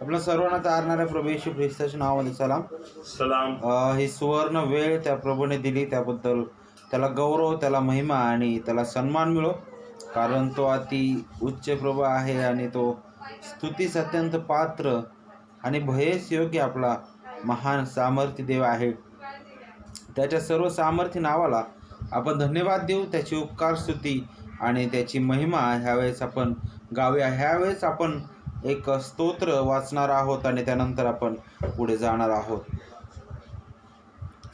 आपल्या सर्वांना तारणाऱ्या प्रभू येशू ख्रिस्ताच्या नावामध्ये सलाम. सलाम. ही सुवर्ण वेळ त्या प्रभूने दिली, त्याबद्दल त्याला गौरव, त्याला महिमा आणि त्याला सन्मान मिळो. कारण तो अति उच्च प्रभू आहे आणि तो स्तुतीस अत्यंत पात्र आणि भयस योग्य आपला महान सामर्थ्य देव आहे. त्याच्या सर्व सामर्थ्य नावाला आपण धन्यवाद देऊ. त्याची उपकार स्तुती आणि त्याची महिमा ह्यावेळेस आपण गाऊया. ह्यावेळेस आपण एक स्तोत्र वाचणार आहोत आणि त्यानंतर आपण पुढे जाणार आहोत.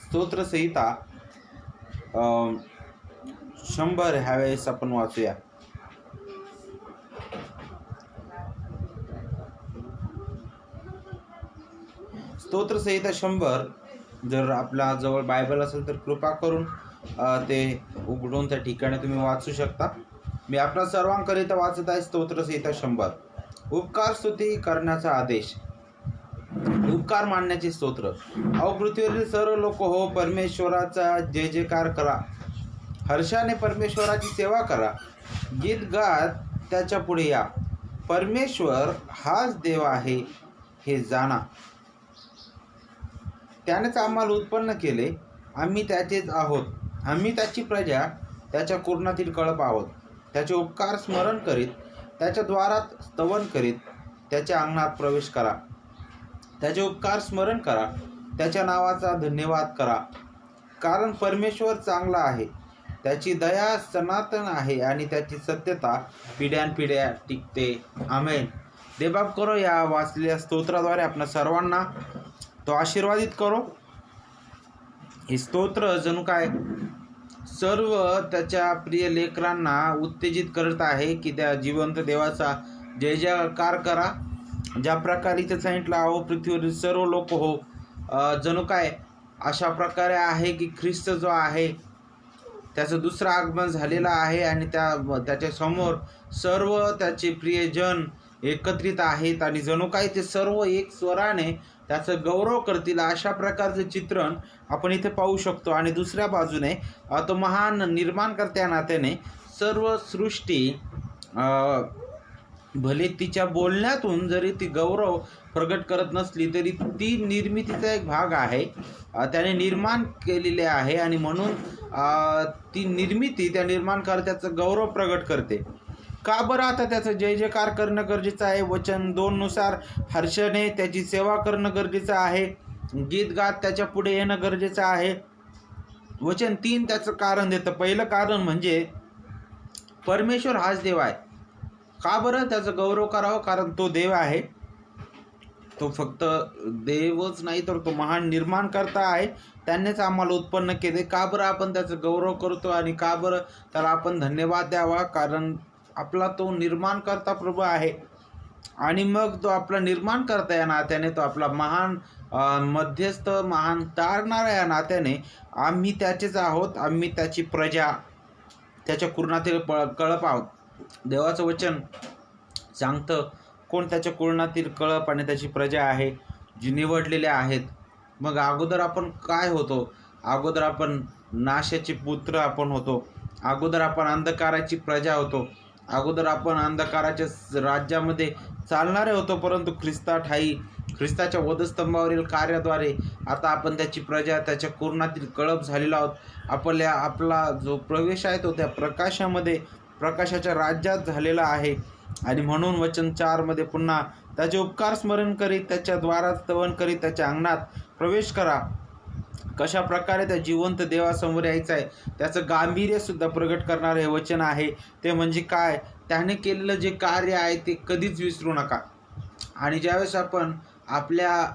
स्तोत्र संहिता 100 ह्यावेळेस आपण वाचूया. स्तोत्र संहिता 100. जर आपल्या जवळ बायबल असेल तर कृपा करून ते उघडून त्या ठिकाणी तुम्ही वाचू शकता. मी आपल्या सर्वांकरिता वाचत आहे स्तोत्र संहिता 100. उपकार स्तुती करण्याचा आदेश. उपकार मानण्याचे स्तोत्र. अहो पृथ्वीवरील सर्व लोक हो, परमेश्वराचा जय जयकार करा. हर्षाने परमेश्वराची सेवा करा. गीत गात त्याच्या पुढे या. परमेश्वर हाच देव आहे हे जाणा. त्यानेच आम्हाला उत्पन्न केले, आम्ही त्याचेच आहोत. आम्ही त्याची प्रजा, त्याच्या कुरणातील कळप आहोत. त्याचे उपकार स्मरण करीत, त्याच्या द्वारात स्तवन करीत, त्याच्या अंगणात प्रवेश करा. त्याचे उपकार स्मरण करा, त्याच्या नावाचा धन्यवाद करा. कारण परमेश्वर चांगला आहे, त्याची दया सनातन आहे आणि त्याची सत्यता पिढ्यानपिढ्या टिकते. आमेन. देवबाप करो या वाचलेल्या स्तोत्राद्वारे आपल्या सर्वांना तो आशीर्वादित करो. हे स्तोत्र जणू काय सर्व त्याच्या प्रिय लेकरांना उत्तेजित करत आहे की त्या जिवंत देवाचा जय जयकार करा. ज्या प्रकारे इथे सांगितलं, अहो पृथ्वीवरील सर्व लोक हो, जणू काय अशा प्रकारे आहे की ख्रिस्त जो आहे त्याचं दुसरं आगमन झालेलं आहे आणि त्याच्या समोर सर्व त्याचे प्रियजन एकत्रित आहेत आणि जणू काय ते सर्व एक स्वराने त्याचं गौरव करतील, अशा प्रकारचं चित्रण आपण इथे पाहू शकतो. आणि दुसऱ्या बाजूने तो महान निर्माणकर्त्या नात्याने सर्व सृष्टी भले तिच्या बोलण्यातून जरी ती गौरव प्रगट करत नसली तरी ती निर्मितीचा एक भाग आहे. त्याने निर्माण केलेले आहे आणि म्हणून ती निर्मिती त्या निर्माणकर्त्याचं गौरव प्रगट करते. का बरं आता त्याचं जय जयकार करणं गरजेचं आहे? वचन 2 नुसार हर्षाने त्याची सेवा करणं गरजेचं आहे. गीत गात त्याच्या पुढे येणं गरजेचं आहे. वचन 3 त्याचं कारण देतं. पहिलं कारण म्हणजे परमेश्वर हाच देव आहे. का बरं त्याचं गौरव करावं? कारण तो देव आहे. तो फक्त देवच नाही तर तो महान निर्माणकर्ता आहे. त्यांनीच आम्हाला उत्पन्न केले. का बरं आपण त्याचं गौरव करतो आणि का बरं त्याला आपण धन्यवाद द्यावा? कारण आपला तो निर्माणकर्ता प्रभू आहे आणि मग तो आपला निर्माणकर्ता या नात्याने, तो आपला महान मध्यस्थ, महान तारणारा या नात्याने आम्ही त्याचेच आहोत. आम्ही त्याची प्रजा, त्याच्या कुरणातील कळप आहोत. देवाचं वचन सांगतं कोण त्याच्या कुरणातील कळप आणि त्याची प्रजा आहे, जी निवडलेले आहेत. मग अगोदर आपण काय होतो? अगोदर आपण नाशाचे पुत्र आपण होतो. अगोदर आपण अंधकाराची प्रजा होतो. अगोदर आपण अंधकाराच्या राज्यामध्ये चालणारे होतो. परंतु ख्रिस्ताच्या वधस्तंभावरील कार्याद्वारे आता आपण त्याची प्रजा, त्याच्या कुरणातील कळप झालेलो आहोत. आपला जो प्रवेश आहे तो त्या प्रकाशाच्या राज्यात झालेला आहे. आणि म्हणून वचन 4 मध्ये पुन्हा त्याचे उपकार स्मरण करीत, त्याच्या द्वारात स्तवन करीत, त्याच्या अंगणात प्रवेश करा. कशा प्रकारे त्या जिवंत देवासमोर यायचं आहे त्याचं गांभीर्यसुद्धा प्रगट करणारं हे वचन आहे. ते म्हणजे काय? त्याने केलेलं जे कार्य आहे ते कधीच विसरू नका. आणि ज्यावेळेस आपण आपल्या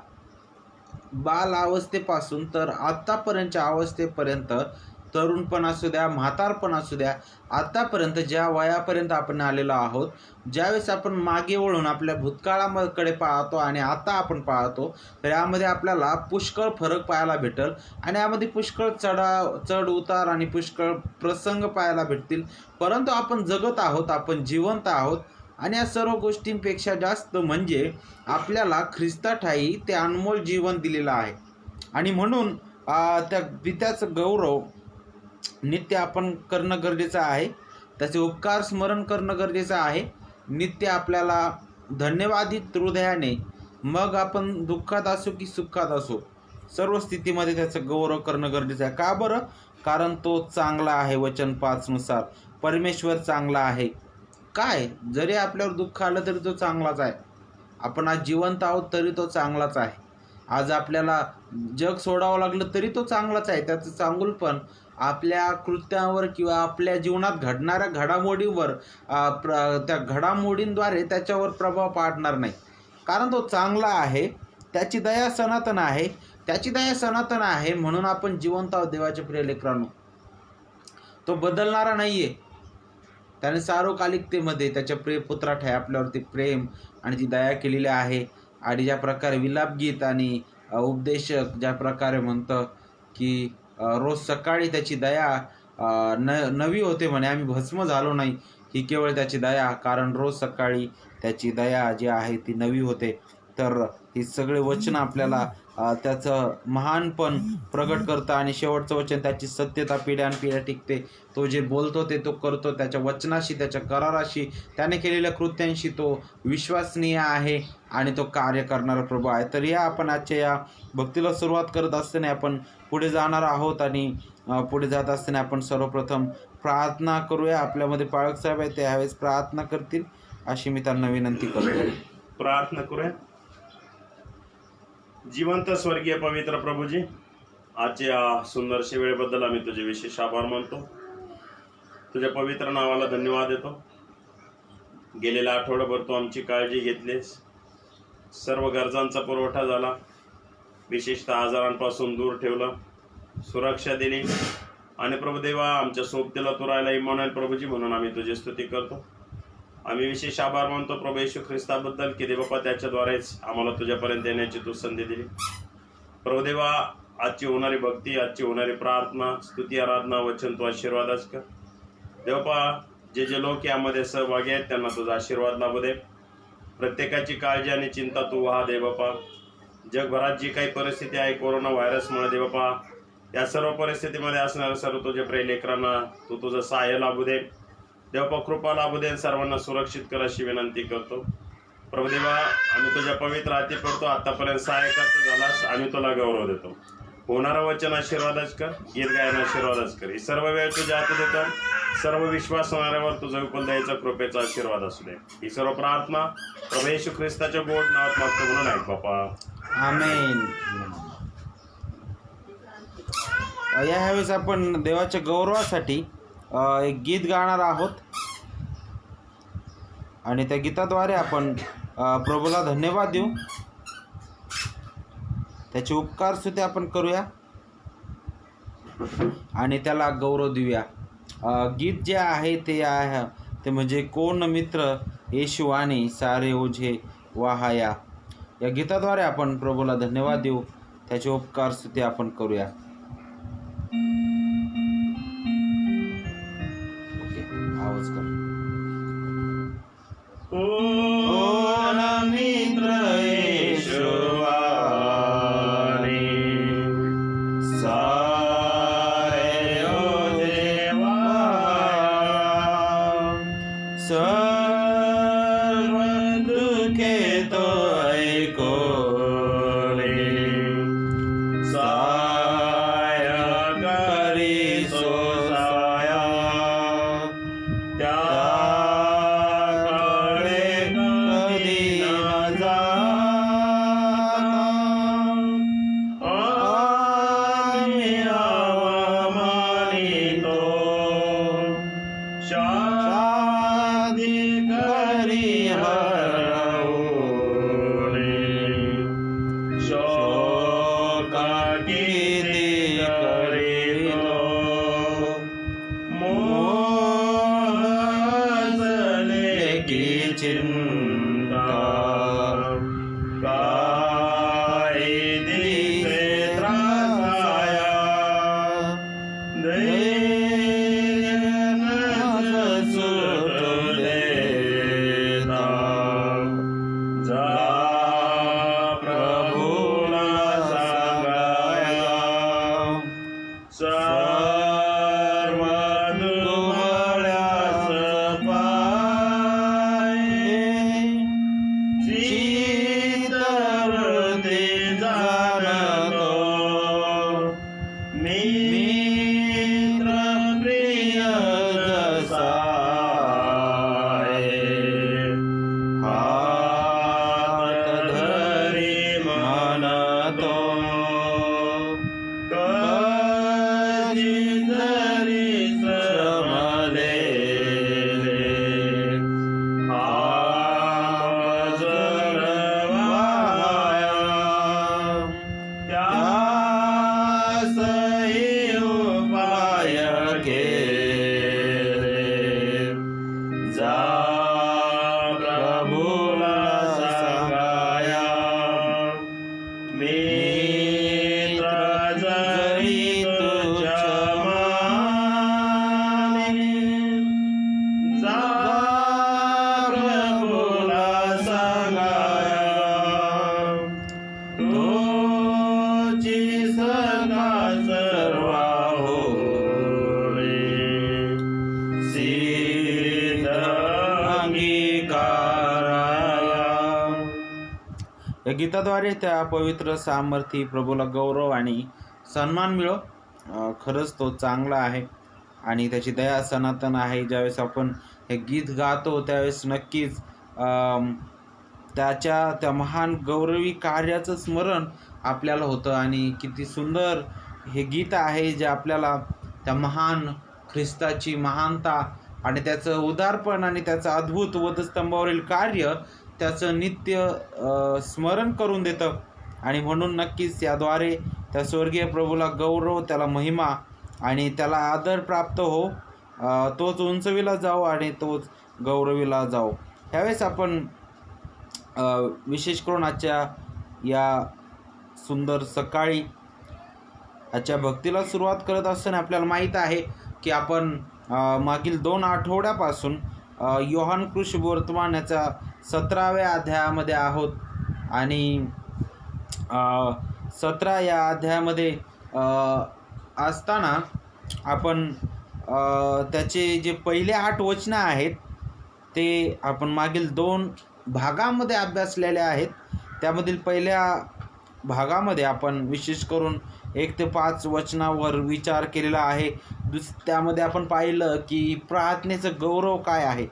बाल अवस्थेपासून तर आत्तापर्यंतच्या अवस्थेपर्यंत, तरुणपण असू द्या, म्हातारपण असू द्या, आत्तापर्यंत ज्या वयापर्यंत आपण आलेलो आहोत, ज्यावेळेस आपण मागे वळून आपल्या भूतकाळाकडे पाहतो आणि आता आपण पाहतो तर यामध्ये आपल्याला पुष्कळ फरक पाहायला भेटेल. आणि यामध्ये पुष्कळ चढ उतार आणि पुष्कळ प्रसंग पाहायला भेटतील. परंतु आपण जगत आहोत, आपण जिवंत आहोत. आणि या सर्व गोष्टींपेक्षा जास्त म्हणजे आपल्याला ख्रिस्ताठायी ते अनमोल जीवन दिलेलं आहे. आणि म्हणून त्या पित्याचं गौरव नित्य आपण करणं गरजेचं आहे. त्याचे उपकार स्मरण करणं गरजेचं आहे. नित्य आपल्याला धन्यवादित हृदयाने मग आपण दुःखात असो की सुखात असो, सर्व स्थितीमध्ये त्याचं गौरव करणं गरजेचं आहे. का बरं? कारण तो चांगला आहे. वचन 5 नुसार परमेश्वर चांगला आहे. काय जरी आपल्यावर दुःख आलं तरी तो चांगलाच आहे. आपण आज जिवंत आहोत तरी तो चांगलाच आहे. आज आपल्याला जग सोडावं लागलं तरी तो चांगलाच आहे. त्याचं चांगुलपण आपल्या कृत्यावर किंवा आपल्या जीवनात घडणाऱ्या घडामोडींवर त्या घडामोडींद्वारे त्याच्यावर प्रभाव पाडणार नाही. कारण तो चांगला आहे. त्याची दया सनातन आहे. त्याची दया सनातन आहे म्हणून आपण जिवंत आहोत देवाचे प्रिय लेकरांनो. तो बदलणारा नाही आहे. त्याने सार्वकालिकतेमध्ये त्याच्या प्रियपुत्राठे आपल्यावरती प्रेम आणि ती दया केलेली आहे. आणि ज्या प्रकारे विलापगीत आणि उपदेशक ज्या प्रकारे म्हणतं की रोज सकाळी त्याची दया नवी होते म्हणे, आम्ही भस्म झालो नाही, ही केवळ त्याची दया, कारण रोज सकाळी त्याची दया जी आहे ती नवी होते. तर ही सगळे वचन आपल्याला त्याचं महानपण प्रगट करतं. आणि शेवटचं वचन त्याची सत्यता पिढ्यानपिढ्या टिकते. तो जे बोलतो ते तो करतो. त्याच्या वचनाशी, त्याच्या कराराशी, त्याने केलेल्या कृत्यांशी तो विश्वसनीय आहे आणि तो कार्य करणारा प्रभू आहे. तर या आपण आजच्या या भक्तीला सुरुवात करत असताना आपण पुढे जाणार आहोत. आणि पुढे जात असताना आपण सर्वप्रथम प्रार्थना करूया. आपल्यामध्ये पाळक साहेब आहे, ते ह्यावेळेस प्रार्थना करतील अशी मी त्यांना विनंती करतो. प्रार्थना करूया. जिवंत स्वर्गीय पवित्र प्रभूजी, आजच्या सुंदरशा वेळेबद्दल आम्ही तुझे विशेष आभार मानतो. तुझ्या पवित्र नावाला धन्यवाद देतो. गेलेला आठवडाभर तू आमची काळजी घेतलीस, सर्व गरजांचा पुरवठा झाला, विशेषतः आजारांपासून दूर ठेवलं, सुरक्षा दिली. आणि प्रभुदेवा, आमच्या सोबतीला तू राहिला इमानुएल प्रभूजी, म्हणून आम्ही तुझी स्तुती करतो. आम्ही विशेष आभार मानतो प्रभू येशू ख्रिस्ताबद्दल की देवबापा त्याच्याद्वारेच आम्हाला तुझ्यापर्यंत येण्याची तू संधी दिली. प्रभुदेवा, आजची होणारी भक्ती, आजची होणारी प्रार्थना, स्तुती, आराधना, वचन तू आशीर्वादच कर. देवबापा, जे जे लोक यामध्ये सहभागी आहेत त्यांना तुझा आशीर्वाद लाभू दे. प्रत्येकाची काळजी आणि चिंता तू व्हा देवबापा. जगभरात जी काही परिस्थिती आहे कोरोना व्हायरसमुळे देवबापा, या सर्व परिस्थितीमध्ये असणाऱ्या सर्व तुझ्या प्रिय लेकरांना तू तुझं सहाय्य लाभू दे. देवपा कृपा लाभू दे. सर्वांना सुरक्षित कर अशी विनंती करतो. प्रभुदेवा, आम्ही तुझ्या पवित्र हाती पडतो. आतापर्यंत सहाय्य करतो झालास, आम्ही तुला गौरव देतो. होणारा वचन आशीर्वादच कर, गीत गायन आशीर्वादच कर. ही सर्व वेळ तुझ्या हाती देतो. सर्व विश्वास होणाऱ्यावर तुझं विपुल द्यायचा कृपेचा आशीर्वाद असू दे. ही सर्व प्रार्थना प्रभू येशू ख्रिस्ताच्या गोड नावात मागतो म्हणून ऐक बापा, आमेन. यावेळेस आपण देवाच्या गौरवासाठी एक गीत गाणार आहोत. आणि त्या गीताद्वारे आपण प्रभूला धन्यवाद देऊ, त्याचे उपकार स्तुती आपण करूया आणि त्याला गौरव देऊया. गीत जे आहे ते म्हणजे कोण मित्र येशू आणि सारे ओझे वाहाया. या गीताद्वारे आपण प्रभूला धन्यवाद देऊ, त्याचे उपकार स्तुती आपण करूया. आवाज कर. कोण मित्र येशू आणि सारे ओझे वाहाया. सर्व दुःखे तो ऐकोने साय करी सोसाया. त्याकडे कधी न जाता आम्ही अवमानितो. शादी करी हरवणे शोका किती करीतो. मोहजले की चिंता काय दिसे त्रासाया. दैन सुटू देता जा प्रभूला सांगाया. सर्व दुबळ्यास पाय चित्त या गीताद्वारे त्या पवित्र सामर्थी प्रभूला गौरव आणि सन्मान मिळो. खरंच तो चांगला आहे आणि त्याची दया सनातन आहे. ज्यावेळेस आपण हे गीत गातो त्यावेळेस नक्कीच त्याच्या त्या महान गौरवी कार्याचं स्मरण आपल्याला होतं आणि किती सुंदर हे गीत आहे जे आपल्याला त्या महान ख्रिस्ताची महानता आणि त्याचं उदारपण आणि त्याचं अद्भुत वधस्तंभावरील कार्य त्याचं नित्य स्मरण करून देतं. आणि म्हणून नक्कीच याद्वारे त्या स्वर्गीय प्रभूला गौरव, त्याला महिमा आणि त्याला आदर प्राप्त हो. तोच उंचविला जाओ आणि तोच गौरविला जाओ. ह्यावेळेस आपण विशेष करून आजच्या या सुंदर सकाळी आजच्या भक्तीला सुरुवात करत असताना आपल्याला माहीत आहे की आपण मागील 2 आठवड्यापासून योहान कृष्णवर्तमान याच्या 17व्या अध्यायामध्ये आहोत आणि 17 या अध्यायामध्ये असताना आपण त्याचे जे पहिले 8 वचनं आहेत ते आपण मागील 2 भागामध्ये अभ्यासलेले आहेत. त्यामधील पहिल्या भागामध्ये आपण विशेष करून 1 ते 5 वचनावर विचार केलेला आहे. त्यामध्ये आपण पाहिलं की प्रार्थनेचं गौरव काय आहे.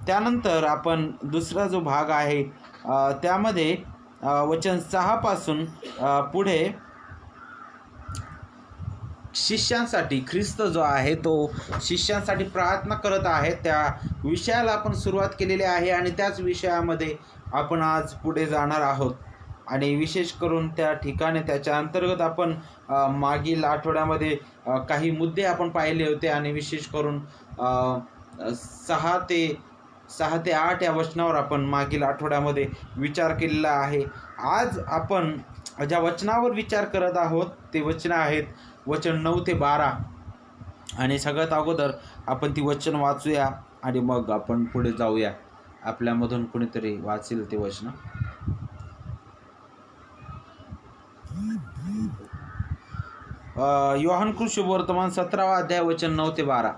त्यानंतर आपण दुसरा जो भाग आहे त्यामध्ये वचन 6 पासून पुढे शिष्यांसाठी ख्रिस्त जो आहे तो शिष्यांसाठी प्रार्थना करत आहे त्या विषयाला आपण सुरुवात केलेली आहे आणि त्याच विषयामध्ये आपण आज पुढे जाणार आहोत. आणि विशेष करून त्या ठिकाणी त्याच्या अंतर्गत आपण मागील आठवड्यामध्ये काही मुद्दे आपण पाहिले होते आणि विशेष करून 6 ते 8 या वचनावर आपण मागील आठवड्यामध्ये विचार केलेला आहे. आज आपण ज्या वचनावर विचार करत आहोत ते वचनं आहेत वचन 9 ते 12 आणि सगळ्यात अगोदर आपण ती वचन वाचूया आणि मग आपण पुढे जाऊया. आपल्यामधून कोणीतरी वाचेल ते वचन. योहान कृष्णवर्तमान 17वा अध्याय वचन 9 ते 12.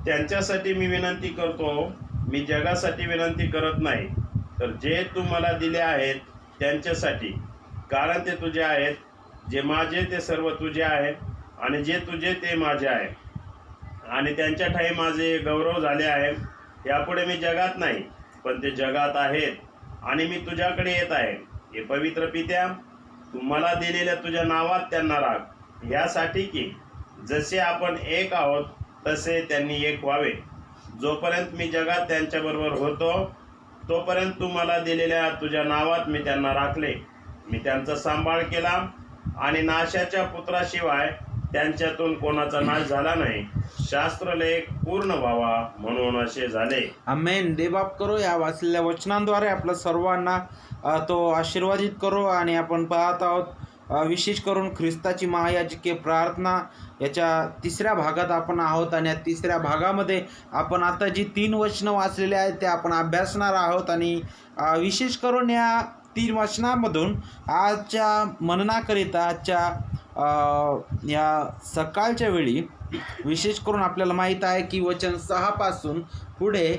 त्यांच्यासाठी मी विनंती करतो, मी जगासाठी विनंती करत नाही, तर जे तू मला दिले आहेत त्यांच्यासाठी, कारण ते तुझे आहेत. जे माझे ते सर्व तुझे आहेत आणि जे तुझे ते माझे आहे आणि त्यांच्या ठाई माझे गौरव झाले आहे. यापुढे मी जगात नाही पण ते जगात आहेत आणि मी तुझ्याकडे येत आहे. हे पवित्र पित्या, तू मला दिलेल्या तुझ्या नावात त्यांना राख, यासाठी की जसे आपण एक आहोत तसे त्यांनी एक व्हावे. जोपर्यंत मी जगात त्यांच्याबरोबर होतो तोपर्यंत तू मला दिलेल्या तुझ्या नावात मी त्यांना राखले. मी त्यांचा सांभाळ केला आणि नाशाच्या पुत्राशिवाय त्यांच्यातून कोणाचा नाश झाला नाही. शास्त्रलेख पूर्ण व्हावा म्हणून असे झाले. आमेन. देवबाप करो या वाचलेल्या वचनांद्वारे आपल्या सर्वांना तो आशीर्वादित करो. आणि आपण पाहत आहोत विशेष करून ख्रिस्ताची महायाजकीय प्रार्थना याच्या 3ऱ्या भागात आपण आहोत आणि या 3ऱ्या भागामध्ये आपण आता जी 3 वचनं वाचलेली आहेत ते आपण अभ्यासणार आहोत. आणि विशेष करून या 3 वचनांमधून आजच्या मननाकरिता आजच्या या सकाळच्या वेळी विशेष करून आपल्याला माहीत आहे की वचन 6 पासून पुढे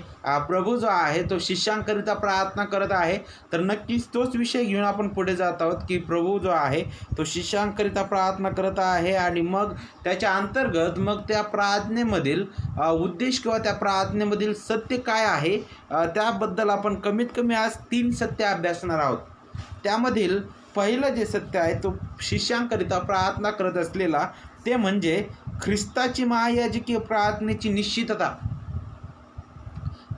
प्रभू जो आहे तो शिष्यांकरिता प्रार्थना करत आहे. तर नक्कीच तोच विषय घेऊन आपण पुढे जात आहोत की प्रभू जो आहे तो शिष्यांकरिता प्रार्थना करत आहे आणि मग त्याच्या अंतर्गत मग त्या प्रार्थनेमधील उद्देश किंवा त्या प्रार्थनेमधील सत्य काय आहे त्याबद्दल आपण कमीत कमी आज 3 सत्य अभ्यासणार आहोत. त्यामधील पहिलं जे सत्य आहे तो शिष्यांकरिता प्रार्थना करत असलेला ते म्हणजे ख्रिस्ताची महायाजकीय प्रार्थनेची निश्चितता.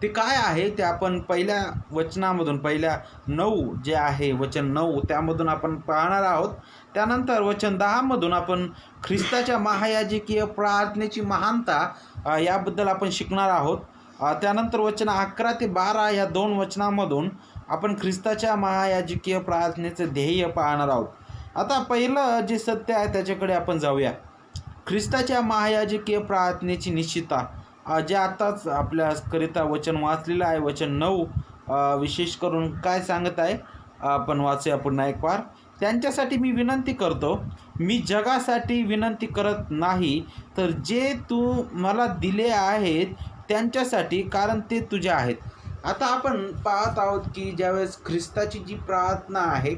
ते काय आहे ते आपण पहिल्या वचनामधून पहिल्या 9 जे आहे वचन 9 त्यामधून आपण पाहणार आहोत. त्यानंतर वचन 10 मधून आपण ख्रिस्ताच्या महायाजकीय प्रार्थनेची महानता याबद्दल आपण शिकणार आहोत. त्यानंतर वचन 11 ते 12 या 2 वचनांमधून आपण ख्रिस्ताच्या महायाजकीय प्रार्थनेचं ध्येय पाहणार आहोत. आता पहिलं जे सत्य आहे त्याच्याकडे आपण जाऊया. ख्रिस्ताच्या महायाजकीय प्रार्थनेची निश्चितता जे आताच आपल्याकरिता वचन वाचलेलं आहे वचन 9 विशेष करून काय सांगत आहे आपण वाचूया पुन्हा एक वार. त्यांच्यासाठी मी विनंती करतो. मी जगासाठी विनंती करत नाही, तर जे तू मला दिले आहेत त्यांच्यासाठी, कारण ते तुझे आहेत. आता आपण पाहत आहोत की ज्यावेळेस ख्रिस्ताची जी प्रार्थना आहे,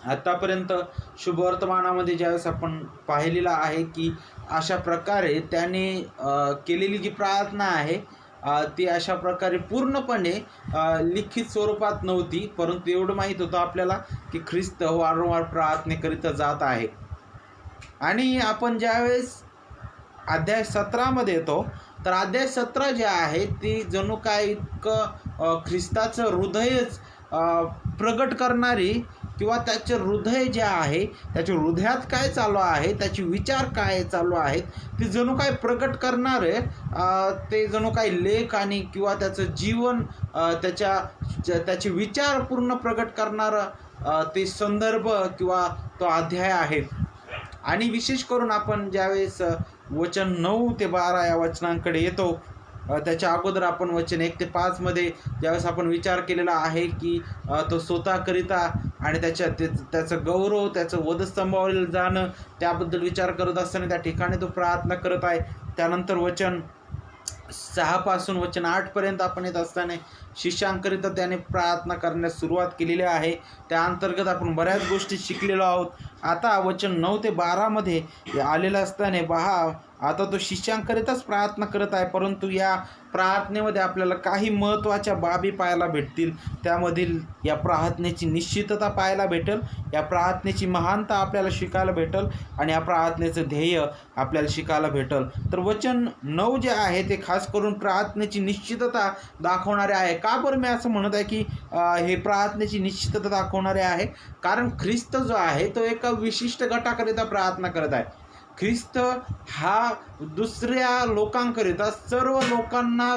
आतापर्यंत शुभवर्तमानामध्ये ज्यावेळेस आपण पाहिलेलं आहे की अशा प्रकारे त्याने केलेली जी प्रार्थना आहे ती अशा प्रकारे पूर्णपणे लिखित स्वरूपात नव्हती, परंतु एवढं माहीत होतं आपल्याला की ख्रिस्त वारंवार प्रार्थनेकरिता जात आहे. आणि आपण ज्यावेळेस अध्याय 17मध्ये येतो, तर अध्याय 17 जे आहे ती जणू काय इतकं ख्रिस्ताचं हृदयच प्रगट करणारी, किंवा त्याचे हृदय जे आहे, त्याच्या हृदयात काय चालू आहे, त्याचे विचार काय चालू आहेत, ते जणू काय प्रगट करणारे ते जणू काही लेख आणि किंवा त्याचं जीवन त्याचे विचार पूर्ण प्रगट करणारं ते संदर्भ किंवा तो अध्याय आहे. आणि विशेष करून आपण ज्यावेळेस वचन 9 ते 12 या वचनांकडे येतो, त्याच्या अगोदर आपण वचन 1 ते 5 मध्ये ज्यावेळेस आपण विचार केलेला आहे की तो स्वतःकरिता आणि त्याचं गौरव, त्याचं वधस्तंभावर जाणं, त्याबद्दल विचार करत असताना त्या ठिकाणी तो प्रार्थना करत आहे. त्यानंतर वचन 6 पासून वचन 8 पर्यंत आपण येत असताना शिष्यांकरिता त्याने प्रार्थना करण्यास सुरुवात केलेली आहे. त्या अंतर्गत आपण बऱ्याच गोष्टी शिकलेलो आहोत. आता वचन 9 ते 12 मध्ये आलेलं असताना पहा, आता तो शिष्यांकरिताच प्रार्थना करत आहे, परंतु या प्रार्थनेमध्ये आपल्याला काही महत्त्वाच्या बाबी पाहायला भेटतील. त्यामधील या प्रार्थनेची निश्चितता पाहायला भेटेल, या प्रार्थनेची महानता आपल्याला शिकायला भेटेल आणि या प्रार्थनेचं ध्येय आपल्याला शिकायला भेटेल. तर वचन 9 जे आहे ते खास करून प्रार्थनेची निश्चितता दाखवणारे आहे. का बरं मी असं म्हणत आहे की हे प्रार्थनेची निश्चितता दाखवणारे आहे? कारण ख्रिस्त जो आहे तो एका विशिष्ट गटाकरिता प्रार्थना करत आहे. ख्रिस्त हा दुसऱ्या लोकांकरिता, सर्व लोकांना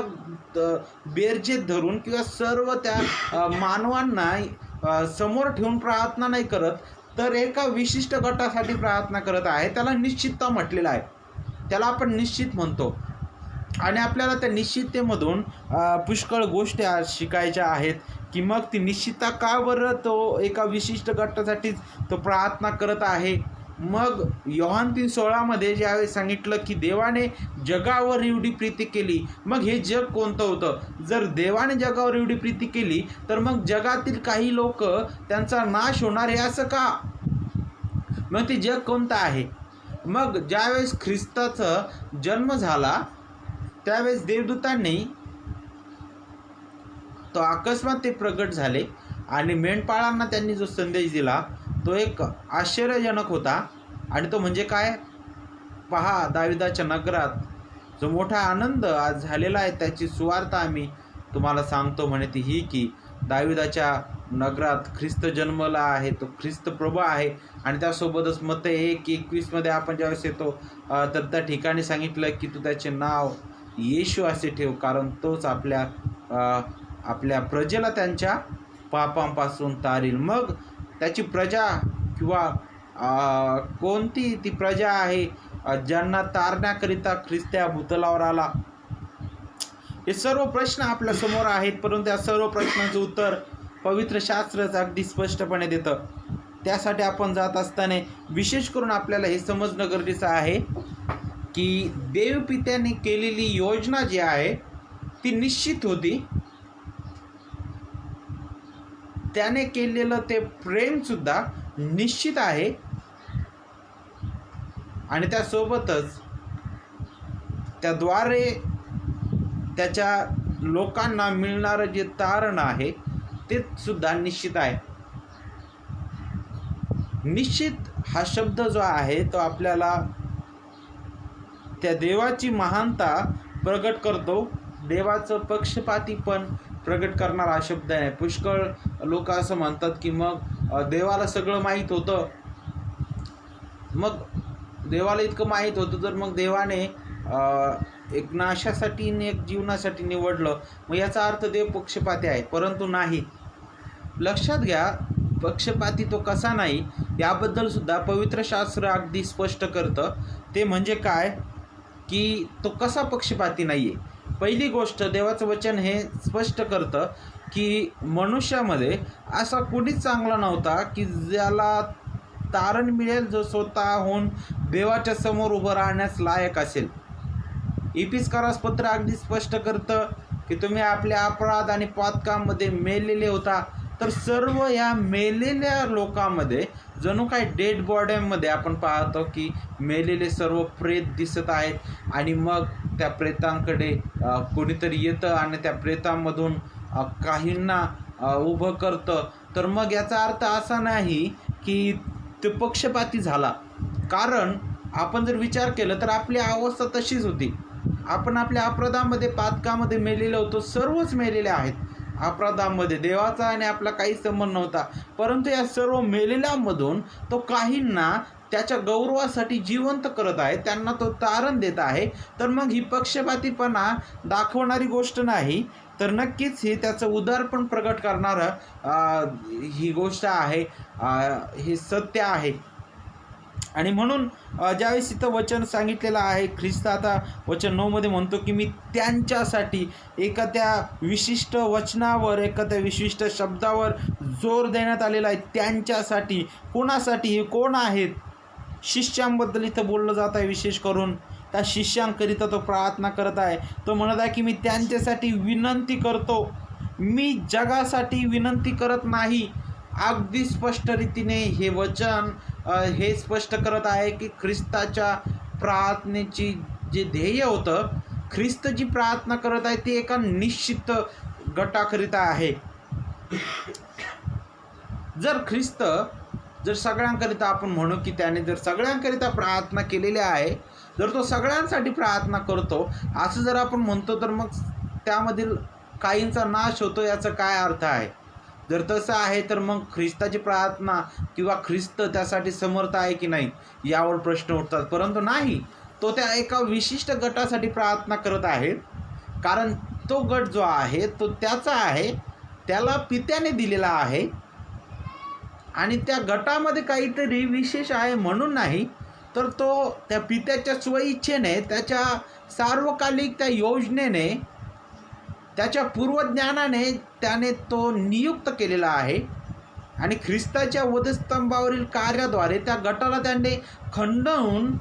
बेरजेत धरून किंवा सर्व त्या मानवांना समोर ठेवून प्रार्थना नाही करत, तर एका विशिष्ट गटासाठी प्रार्थना करत आहे. त्याला निश्चितता म्हटलेलं आहे, त्याला आपण निश्चित म्हणतो. आणि आपल्याला त्या निश्चिततेमधून पुष्कळ गोष्टी आज शिकायच्या आहेत की मग ती निश्चितता का बरं तो एका विशिष्ट गटासाठीच तो प्रार्थना करत आहे. मग योहान 3:16 मध्ये ज्यावेळेस सांगितलं की देवाने जगावर एवढी प्रीती केली, मग हे जग कोणतं होतं? जर देवाने जगावर एवढी प्रीती केली तर मग जगातील काही लोक त्यांचा नाश होणार आहे असं का? मग ते जग कोणतं आहे? मग ज्यावेळेस ख्रिस्ताचा जन्म झाला त्यावेळेस देवदूतांनी तो अकस्मात ते प्रगट झाले आणि मेंढपाळांना त्यांनी जो संदेश दिला तो एक आश्चर्यजनक होता. आणि तो म्हणजे काय? पहा, दाविदाच्या नगरात जो मोठा आनंद आज झालेला आहे त्याची सुवार्ता आम्ही तुम्हाला सांगतो. म्हणे ती ही की दाविदाच्या नगरात ख्रिस्त जन्मला आहे, तो ख्रिस्त प्रभू आहे. आणि त्यासोबतच मत्तई 1:21 मध्ये आपण ज्यावेळेस येतो तर त्या ठिकाणी सांगितलं की तू त्याचे नाव येशू असे ठेव, कारण तोच आपल्या प्रजेला त्यांच्या पापांपासून तारील. मग त्याची प्रजा किंवा कोणती ती प्रजा आहे ज्यांना तारण्याकरिता ख्रिस्त या भूतलावर आला? हे सर्व प्रश्न आपल्या समोर आहेत, परंतु या सर्व प्रश्नांचं उत्तर पवित्र शास्त्रच अगदी स्पष्टपणे देतं. त्यासाठी आपण जात असताना विशेष करून आपल्याला हे समजणं गरजेचं आहे की देवपित्याने केलेली योजना जी आहे ती निश्चित होती. त्याने केलेलं ते प्रेमसुद्धा निश्चित आहे. आणि त्यासोबतच त्याद्वारे त्याच्या लोकांना मिळणारं जे तारण आहे ते सुद्धा निश्चित आहे. निश्चित हा शब्द जो आहे तो आपल्याला त्या देवाची महानता प्रगट करतो, देवाचं पक्षपाती पण प्रगट करणारा हा शब्द आहे. पुष्कळ लोक असं म्हणतात की मग देवाला सगळं माहीत होतं, मग देवाला इतकं माहीत होतं तर मग देवाने एक नाशासाठी आणि एक जीवनासाठी निवडलं, मग याचा अर्थ देव पक्षपाती आहे. परंतु नाही. लक्षात घ्या, पक्षपाती तो कसा नाही याबद्दल सुद्धा पवित्र शास्त्र अगदी स्पष्ट करतं. ते म्हणजे काय की तो कसा पक्षपाती नाही आहे. पहिली गोष्ट देवाचं वचन हे स्पष्ट करतं की मनुष्यामध्ये असा कोणीच चांगला नव्हता की ज्याला तारण मिळेल, जो स्वतःहून देवाच्या समोर उभं राहण्यास लायक असेल. इपिस्कारास पत्र अगदी स्पष्ट करतं की तुम्ही आपल्या अपराध आणि पातकामध्ये मेलेले होता. तर सर्व या मेलेल्या लोकांमध्ये जणू काय डेड बॉड्यांमध्ये आपण पाहतो की मेलेले सर्व प्रेत दिसत आहेत आणि मग त्या प्रेतांकडे कोणीतरी येतं आणि त्या प्रेतांमधून काहींना उभं करतं. तर मग याचा अर्थ असा नाही की ते पक्षपाती झाला, कारण आपण जर विचार केला तर आपली अवस्था तशीच होती. आपण आपल्या अपराधामध्ये पातकामध्ये मेलेलो होतो. सर्वच मेलेले आहेत अपराधामध्ये. देवाचा आणि आपला काही संबंध नव्हता. परंतु या सर्व मेलेल्यामधून तो काहींना त्याच्या गौरवासाठी जिवंत करत आहे, त्यांना तो तारण देत आहे. तर मग ही पक्षपातीपणा दाखवणारी गोष्ट नाही, तर नक्कीच हे त्याचं उदारपण प्रगट करणारं ही गोष्ट आहे, हे सत्य आहे. आणि म्हणून ज्यावेळेस इथं वचन सांगितलेलं आहे, ख्रिस्त आता वचन 9 मध्ये म्हणतो की मी त्यांच्यासाठी, एखाद्या विशिष्ट वचनावर, एखाद्या विशिष्ट शब्दावर जोर देण्यात आलेला आहे. त्यांच्यासाठी, कोणासाठी? हे कोण आहेत? शिष्यांबद्दल इथं बोललं जात आहे. विशेष करून त्या शिष्यांकरिता तो प्रार्थना करत आहे. तो म्हणत आहे की मी त्यांच्यासाठी विनंती करतो, मी जगासाठी विनंती करत नाही. अगदी स्पष्ट रीतीने हे वचन हे स्पष्ट करत आहे की ख्रिस्ताच्या प्रार्थनेची जे ध्येय होतं, ख्रिस्त जी प्रार्थना करत आहे ती एका निश्चित गटाकरिता आहे. जर सगळ्यांकरिता आपण म्हणू की त्याने जर सगळ्यांकरिता प्रार्थना केलेली आहे, जर तो सगळ्यांसाठी प्रार्थना करतो असं जर आपण म्हणतो, तर मग त्यामधील काहींचा नाश होतो, याचा काय अर्थ आहे? जर तसं आहे तर मग ख्रिस्ताची प्रार्थना किंवा ख्रिस्त त्यासाठी समर्थ आहे की नाही, यावर प्रश्न उठतात. परंतु नाही, तो त्या एका विशिष्ट गटासाठी प्रार्थना करत आहे, कारण तो गट जो आहे तो त्याचा आहे, त्याला पित्याने दिलेला आहे आणि त्या गटामध्ये काहीतरी विशेष आहे म्हणून नाही, तर तो त्या पित्याच्या स्वइच्छेने, त्याच्या सार्वकालिक त्या योजनेने, त्याच्या पूर्वज्ञानाने त्याने तो नियुक्त केलेला आहे. आणि ख्रिस्ताच्या वधस्तंभावरील कार्याद्वारे त्या गटाला त्याने खंडवून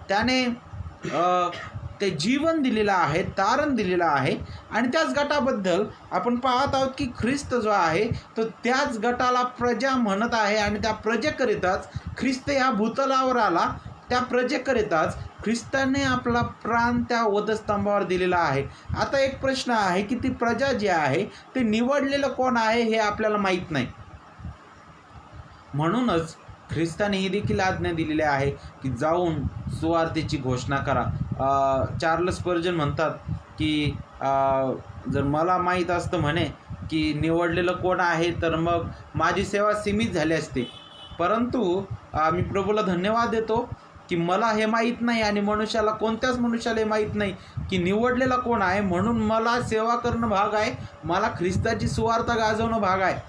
त्याने ते जीवन दिलेलं आहे, तारण दिलेलं आहे. आणि त्याच गटाबद्दल आपण पाहत आहोत की ख्रिस्त जो आहे तो त्याच गटाला प्रजा म्हणत आहे आणि त्या प्रजेकरिताच ख्रिस्त या भूतलावर आला. त्या प्रजेकरिताच ख्रिस्ताने आपला प्राण त्या वधस्तंभावर दिलेला आहे. आता एक प्रश्न आहे की ती प्रजा जी आहे ते निवडलेलं कोण आहे हे आपल्याला माहीत नाही. म्हणूनच ख्रिस्ताने ही देखील आज्ञा दिलेली आहे की जाऊन सुवार्तेची घोषणा करा. चार्ल्स स्पर्जन म्हणतात की जर मला माहीत असतं म्हणे की निवडलेलं कोण आहे, तर मग माझी सेवा सीमित झाली असते. परंतु मी प्रभूला धन्यवाद देतो की मला हे माहीत नाही आणि मनुष्याला, कोणत्याच मनुष्याला हे माहीत नाही की निवडलेला कोण आहे. म्हणून मला सेवा करणं भाग आहे, मला ख्रिस्ताची सुवार्ता गाजवणं भाग आहे.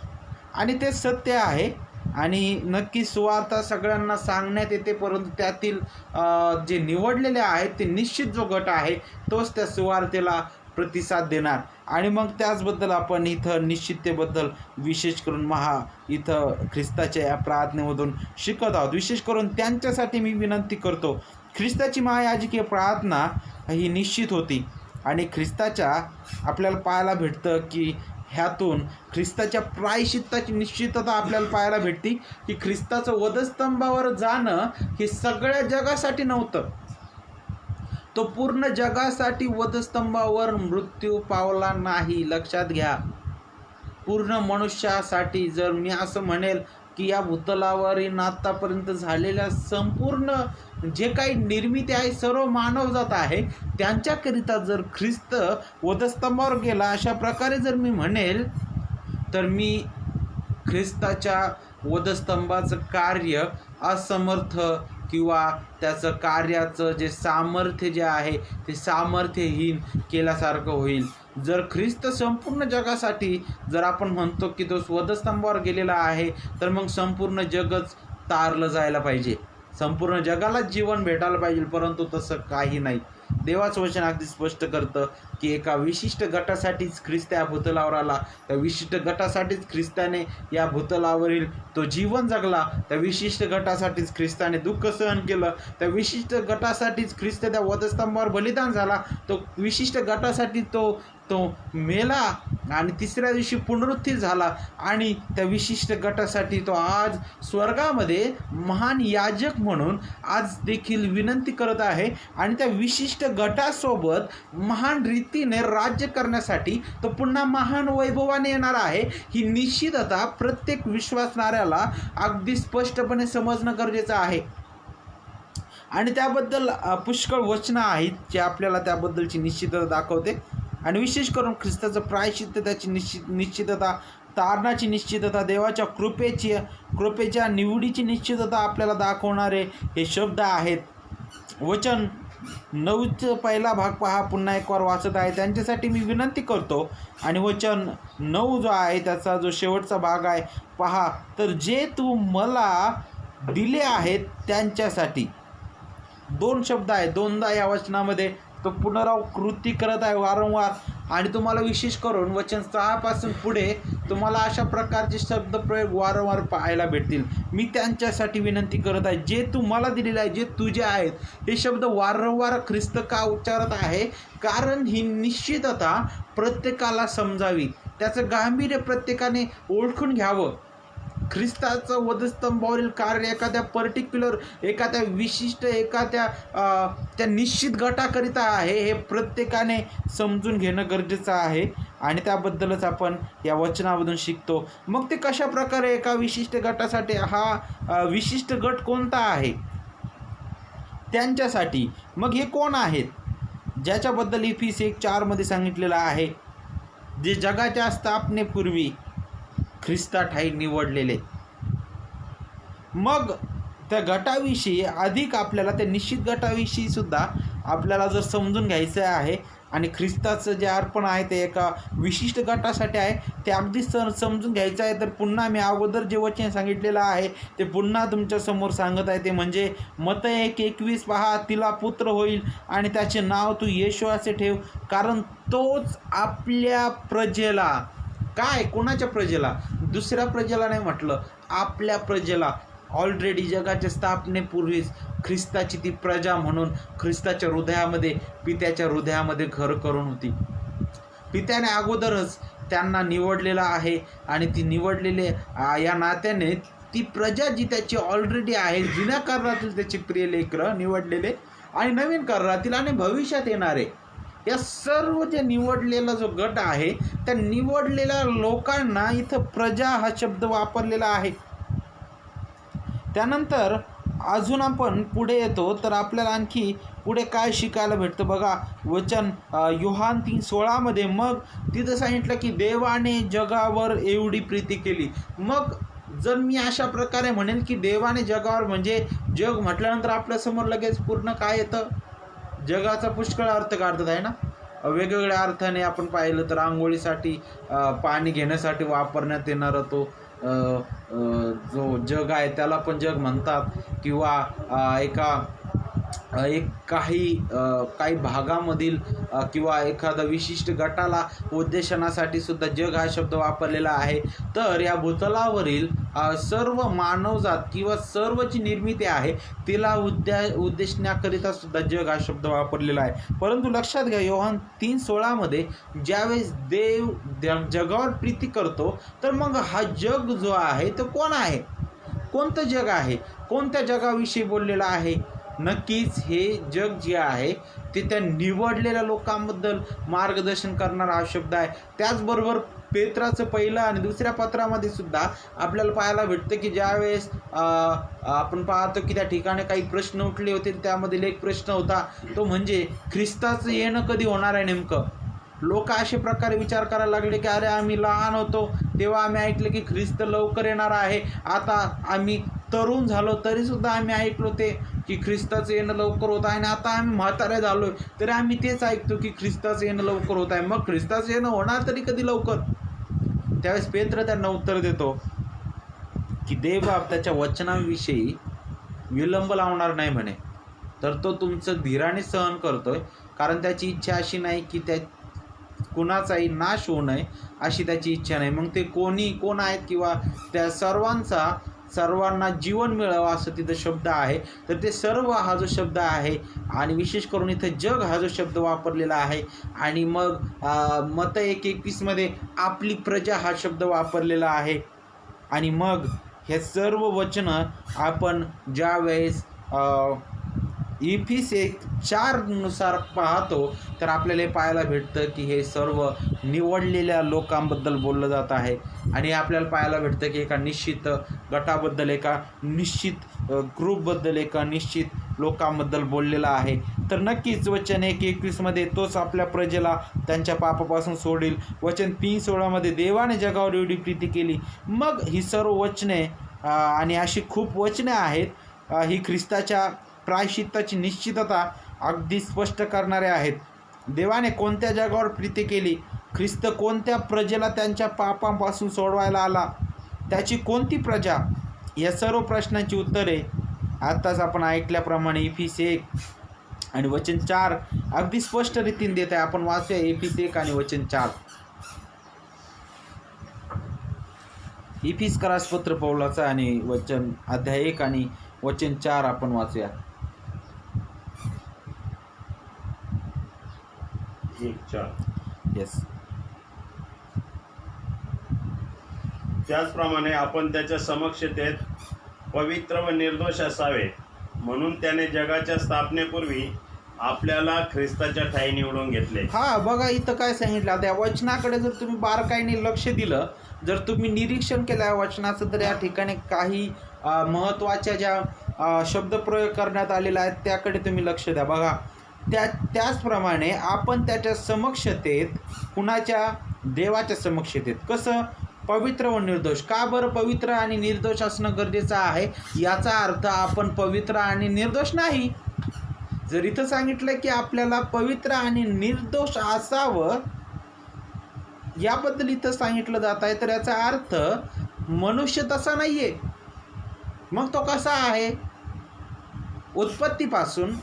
आणि ते सत्य आहे. आणि नक्की सुवार्ता सगळ्यांना सांगण्यात येते, परंतु त्यातील जे निवडलेले आहेत ते निश्चित जो गट आहे तोच त्या सुवार्तेला प्रतिसाद देणार. आणि मग त्याचबद्दल आपण इथं निश्चिततेबद्दल विशेष करून इथं ख्रिस्ताच्या या प्रार्थनेमधून शिकत आहोत. विशेष करून त्यांच्यासाठी मी विनंती करतो. ख्रिस्ताची महायाजकीय प्रार्थना ही निश्चित होती आणि ख्रिस्ताच्या आपल्याला पाहायला भेटतं की ह्यातून ख्रिस्ताच्या प्रायश्चित्ताची निश्चितता आपल्याला पाहायला भेटते की ख्रिस्ताचं वधस्तंभावर जाणं हे सगळ्या जगासाठी नव्हतं. तो पूर्ण जगासाठी वधस्तंभावर मृत्यू पावला नाही, लक्षात घ्या. पूर्ण मनुष्यासाठी. जर मी असं म्हणेल की या भूतलावरील आत्तापर्यंत झालेल्या संपूर्ण जे काही निर्मिती आहे, सर्व मानवजात आहे, त्यांच्याकरिता जर ख्रिस्त वधस्तंभावर गेला, अशा प्रकारे जर मी म्हणेल, तर मी ख्रिस्ताच्या वधस्तंभाचं कार्य असमर्थ किंवा त्याचं कार्याचं जे सामर्थ्य जे आहे ते सामर्थ्यहीन केल्यासारखं होईल. जर ख्रिस्त संपूर्ण जगासाठी, जर आपण म्हणतो की तो वधस्तंभावर गेलेला आहे, तर मग संपूर्ण जगच तारलं जायला पाहिजे, संपूर्ण जगालाच जीवन भेटायला पाहिजे. परंतु तसं काही नाही. देवाचं वचन अगदी स्पष्ट करतं की एका विशिष्ट गटासाठीच ख्रिस्त या भूतलावर आला, त्या विशिष्ट गटासाठीच ख्रिस्ताने या भूतलावरील तो जीवन जगला, त्या विशिष्ट गटासाठीच ख्रिस्ताने दुःख सहन केलं, त्या विशिष्ट गटासाठीच ख्रिस्त त्या वधस्तंभावर बलिदान झाला, तो विशिष्ट गटासाठी तो मेला आणि तिसऱ्या दिवशी पुनरुत्थित झाला आणि त्या विशिष्ट गटासाठी तो आज स्वर्गामध्ये महान याजक म्हणून आज देखील विनंती करत आहे आणि त्या विशिष्ट गटासोबत महान रीतीने राज्य करण्यासाठी तो पुन्हा महान वैभवाने येणार आहे. ही निश्चितता प्रत्येक विश्वासणाऱ्याला अगदी स्पष्टपणे समजणं गरजेचं आहे आणि त्याबद्दल पुष्कळ वचनं आहेत जे आपल्याला त्याबद्दलची निश्चितता दाखवते आणि विशेष करून ख्रिस्ताचं प्रायश्चित्त, त्याची निश्चितता, तारणाची निश्चितता, देवाच्या कृपेच्या निवडीची निश्चितता आपल्याला दाखवणारे हे शब्द आहेत. वचन 9चा पहिला भाग पहा, पुन्हा एक वार वाचत आहे त्यांच्यासाठी मी विनंती करतो आणि वचन 9 जो आहे त्याचा जो शेवटचा भाग आहे पहा, तर जे तू मला दिले आहेत त्यांच्यासाठी. 2 शब्द आहेत, दोनदा या वचनामध्ये तो पुनरावृत्ती करत आहे वारंवार आणि तुम्हाला विशेष करून वचन 6 पासून पुढे तुम्हाला अशा प्रकारचे शब्दप्रयोग वारंवार पाहायला भेटतील. मी त्यांच्यासाठी विनंती करत आहे, जे तू मला दिलेले आहे, जे तुझे आहेत. हे शब्द वारंवार ख्रिस्त का उच्चारत आहे? कारण ही निश्चितता प्रत्येकाला समजावी, त्याचं गांभीर्य प्रत्येकाने ओळखून घ्यावं. ख्रिस्ताचं वधस्तंभावरील कार्य एखाद्या पर्टिक्युलर, एखाद्या विशिष्ट, त्या निश्चित गटाकरिता आहे हे प्रत्येकाने समजून घेणं गरजेचं आहे आणि त्याबद्दलच आपण या वचनामधून शिकतो. मग ते कशा प्रकारे एका विशिष्ट गटासाठी, हा विशिष्ट गट कोणता आहे त्यांच्यासाठी. मग हे कोण आहेत? ज्याच्याबद्दल इफिसी 1:4 मध्ये सांगितलेलं आहे, जे जगाच्या स्थापनेपूर्वी ख्रिस्ता ठाई निवडलेले. मग त्या गटाविषयी अधिक आपल्याला, त्या निश्चित गटाविषयी सुद्धा आपल्याला जर समजून घ्यायचं आहे आणि ख्रिस्ताचं जे अर्पण आहे ते एका विशिष्ट गटासाठी आहे ते अगदी समजून घ्यायचं आहे, तर पुन्हा मी अगोदर जे वचन सांगितलेलं आहे ते पुन्हा तुमच्यासमोर सांगत आहे. ते म्हणजे मत्तई 1:21 पहा, तिला पुत्र होईल आणि त्याचे नाव तू येशू असे ठेव, कारण तोच आपल्या प्रजेला. काय? कोणाच्या प्रजेला? दुसऱ्या प्रजेला नाही म्हटलं, आपल्या प्रजेला. ऑलरेडी जगाच्या स्थापनेपूर्वीच ख्रिस्ताची ती प्रजा म्हणून ख्रिस्ताच्या हृदयामध्ये, पित्याच्या हृदयामध्ये घर करून होती. पित्याने अगोदरच त्यांना निवडलेलं आहे आणि ती निवडलेले या नात्याने ती प्रजा जी त्याची ऑलरेडी आहे, जुन्या करारातील त्याची प्रिय लेकरं निवडलेले आणि नवीन करारातील आणि भविष्यात येणारे, या सर्व जे निवडलेला जो गट आहे त्या निवडलेल्या लोकांना इथं प्रजा हा शब्द वापरलेला आहे. त्यानंतर अजून आपण पुढे येतो तर आपल्याला आणखी पुढे काय शिकायला भेटतं बघा. वचन योहान 3:16 मध्ये मग तिथं सांगितलं की देवाने जगावर एवढी प्रीती केली. मग जर मी अशा प्रकारे म्हणेन की देवाने जगावर, म्हणजे जग म्हटल्यानंतर आपल्यासमोर लगेच पूर्ण काय येतं? जगाचा पुष्कळ अर्थ काढतात आहे ना. वेगवेगळ्या अर्थाने आपण पाहिलं तर आंघोळीसाठी, पाणी घेण्यासाठी वापरण्यात येणारा तो जो जग आहे त्याला पण जग म्हणतात, किंवा काही भागामधील किंवा एखादा विशिष्ट गटाला उद्देशनासाठी सुद्धा जग हा शब्द वापरलेला आहे. तर या भूतलावरील सर्व मानवजात किंवा सर्वची निर्मिती आहे तिला उद्देशण्याकरिता सुद्धा जग हा शब्द वापरलेला आहे. परंतु लक्षात घ्या, योहान 3:16 मध्ये ज्यावेळेस देव जगावर प्रीती करतो तर मग हा जग जो आहे तो कोण आहे? कोणतं जग आहे? कोणत्या जगाविषयी बोललेलं आहे? नक्कीच हे जग जे आहे ते त्या निवडलेल्या लोकांबद्दल मार्गदर्शन करणारा हा शब्द आहे. त्याचबरोबर पेत्राचं पहिलं आणि दुसऱ्या पत्रामध्ये सुद्धा आपल्याला पाहायला भेटतं की ज्यावेळेस आपण पाहतो की त्या ठिकाणी काही प्रश्न उठले होते, त्यामधील एक प्रश्न होता तो म्हणजे ख्रिस्ताचं येणं कधी होणार आहे नेमकं. लोक अशा प्रकारे विचार करायला लागले की अरे आम्ही लहान होतो तेव्हा आम्ही ऐकलं की ख्रिस्त लवकर येणार आहे, आता आम्ही तरुण झालो तरीसुद्धा आम्ही ऐकलो ते की ख्रिस्ताचं येणं लवकर होत आहे, आणि आता आम्ही म्हातारे झालो तरी आम्ही तेच ऐकतो की ख्रिस्ताचं येणं लवकर होत आहे. मग ख्रिस्ताचं येणं होणार तरी कधी लवकर? त्यावेळेस पेत्र त्यांना उत्तर देतो की देवबाप त्याच्या वचनाविषयी विलंब लावणार नाही म्हणे. तर तो तुमचं धीराने सहन करतोय, कारण त्याची इच्छा अशी नाही की त्या कुणाचाही नाश होऊ नये, अशी त्याची इच्छा नाही. मग ते कोण आहेत किंवा त्या सर्वांना जीवन मिळावं असं तिथं शब्द आहे. तर ते सर्व हा जो शब्द आहे, आणि विशेष करून इथं जग हा जो शब्द वापरलेला आहे, आणि मग मत 1:21 आपली प्रजा हा शब्द वापरलेला आहे. आणि मग हे सर्व वचनं आपण ज्या वेळेस इफिस 1:4 नुसार पाहतो, तर आपल्याला हे पाहायला भेटतं की हे सर्व निवडलेल्या लोकांबद्दल बोललं जात आहे. आणि आपल्याला पाहायला भेटतं की एका निश्चित गटाबद्दल, एका निश्चित ग्रुपबद्दल, एका निश्चित लोकांबद्दल बोललेलं आहे. तर नक्कीच वचन 1:21 तोच आपल्या प्रजेला त्यांच्या पापापासून सोडील. वचन 3:16 देवाने जगावर एवढी प्रीती केली. मग ही सर्व वचने आणि अशी खूप वचने आहेत, ही ख्रिस्ताच्या प्रायश्चित्ताची निश्चितता अगदी स्पष्ट करणारे आहेत. देवाने कोणत्या जगावर प्रीती केली, ख्रिस्त कोणत्या प्रजेला त्यांच्या पापांपासून सोडवायला आला, त्याची कोणती प्रजा, या सर्व प्रश्नांची उत्तरे आत्ताच आपण ऐकल्याप्रमाणे इफिस 1 आणि वचन 4 अगदी स्पष्ट रीतीने देत आहे. आपण वाचूया इफिस 1 आणि वचन 4. इफिस करासपत्र पौलाचा आणि वचन अध्याय 1 आणि वचन 4 आपण वाचूया. येस. त्याचप्रमाणे आपण त्याच्या समक्षतेत पवित्र व निर्दोष असावे, म्हणून त्याने जगाच्या स्थापनेपूर्वी आपल्याला ख्रिस्ताच्या ठायी निवडून घेतले. हा बघा, इथं काय सांगितलं, त्या वचनाकडे जर तुम्ही बारकाईने लक्ष दिलं, जर तुम्ही निरीक्षण केलं या वचनाचं, तर या ठिकाणी काही महत्त्वाच्या ज्या शब्दप्रयोग करण्यात आलेला आहे त्याकडे तुम्ही लक्ष द्या. बघा, त्याचप्रमाणे आपण त्याच्या समक्षतेत, कुणाच्या, देवाच्या समक्षतेत, कसं, पवित्र व निर्दोष. का बरं पवित्र आणि निर्दोष असणं गरजेचं आहे? याचा अर्थ आपण पवित्र आणि निर्दोष नाही. जर इथं सांगितलं की आपल्याला पवित्र आणि निर्दोष असावं, याबद्दल इथं सांगितलं जात आहे, तर याचा अर्थ मनुष्य तसा नाहीये. मग तो कसा आहे? उत्पत्तीपासून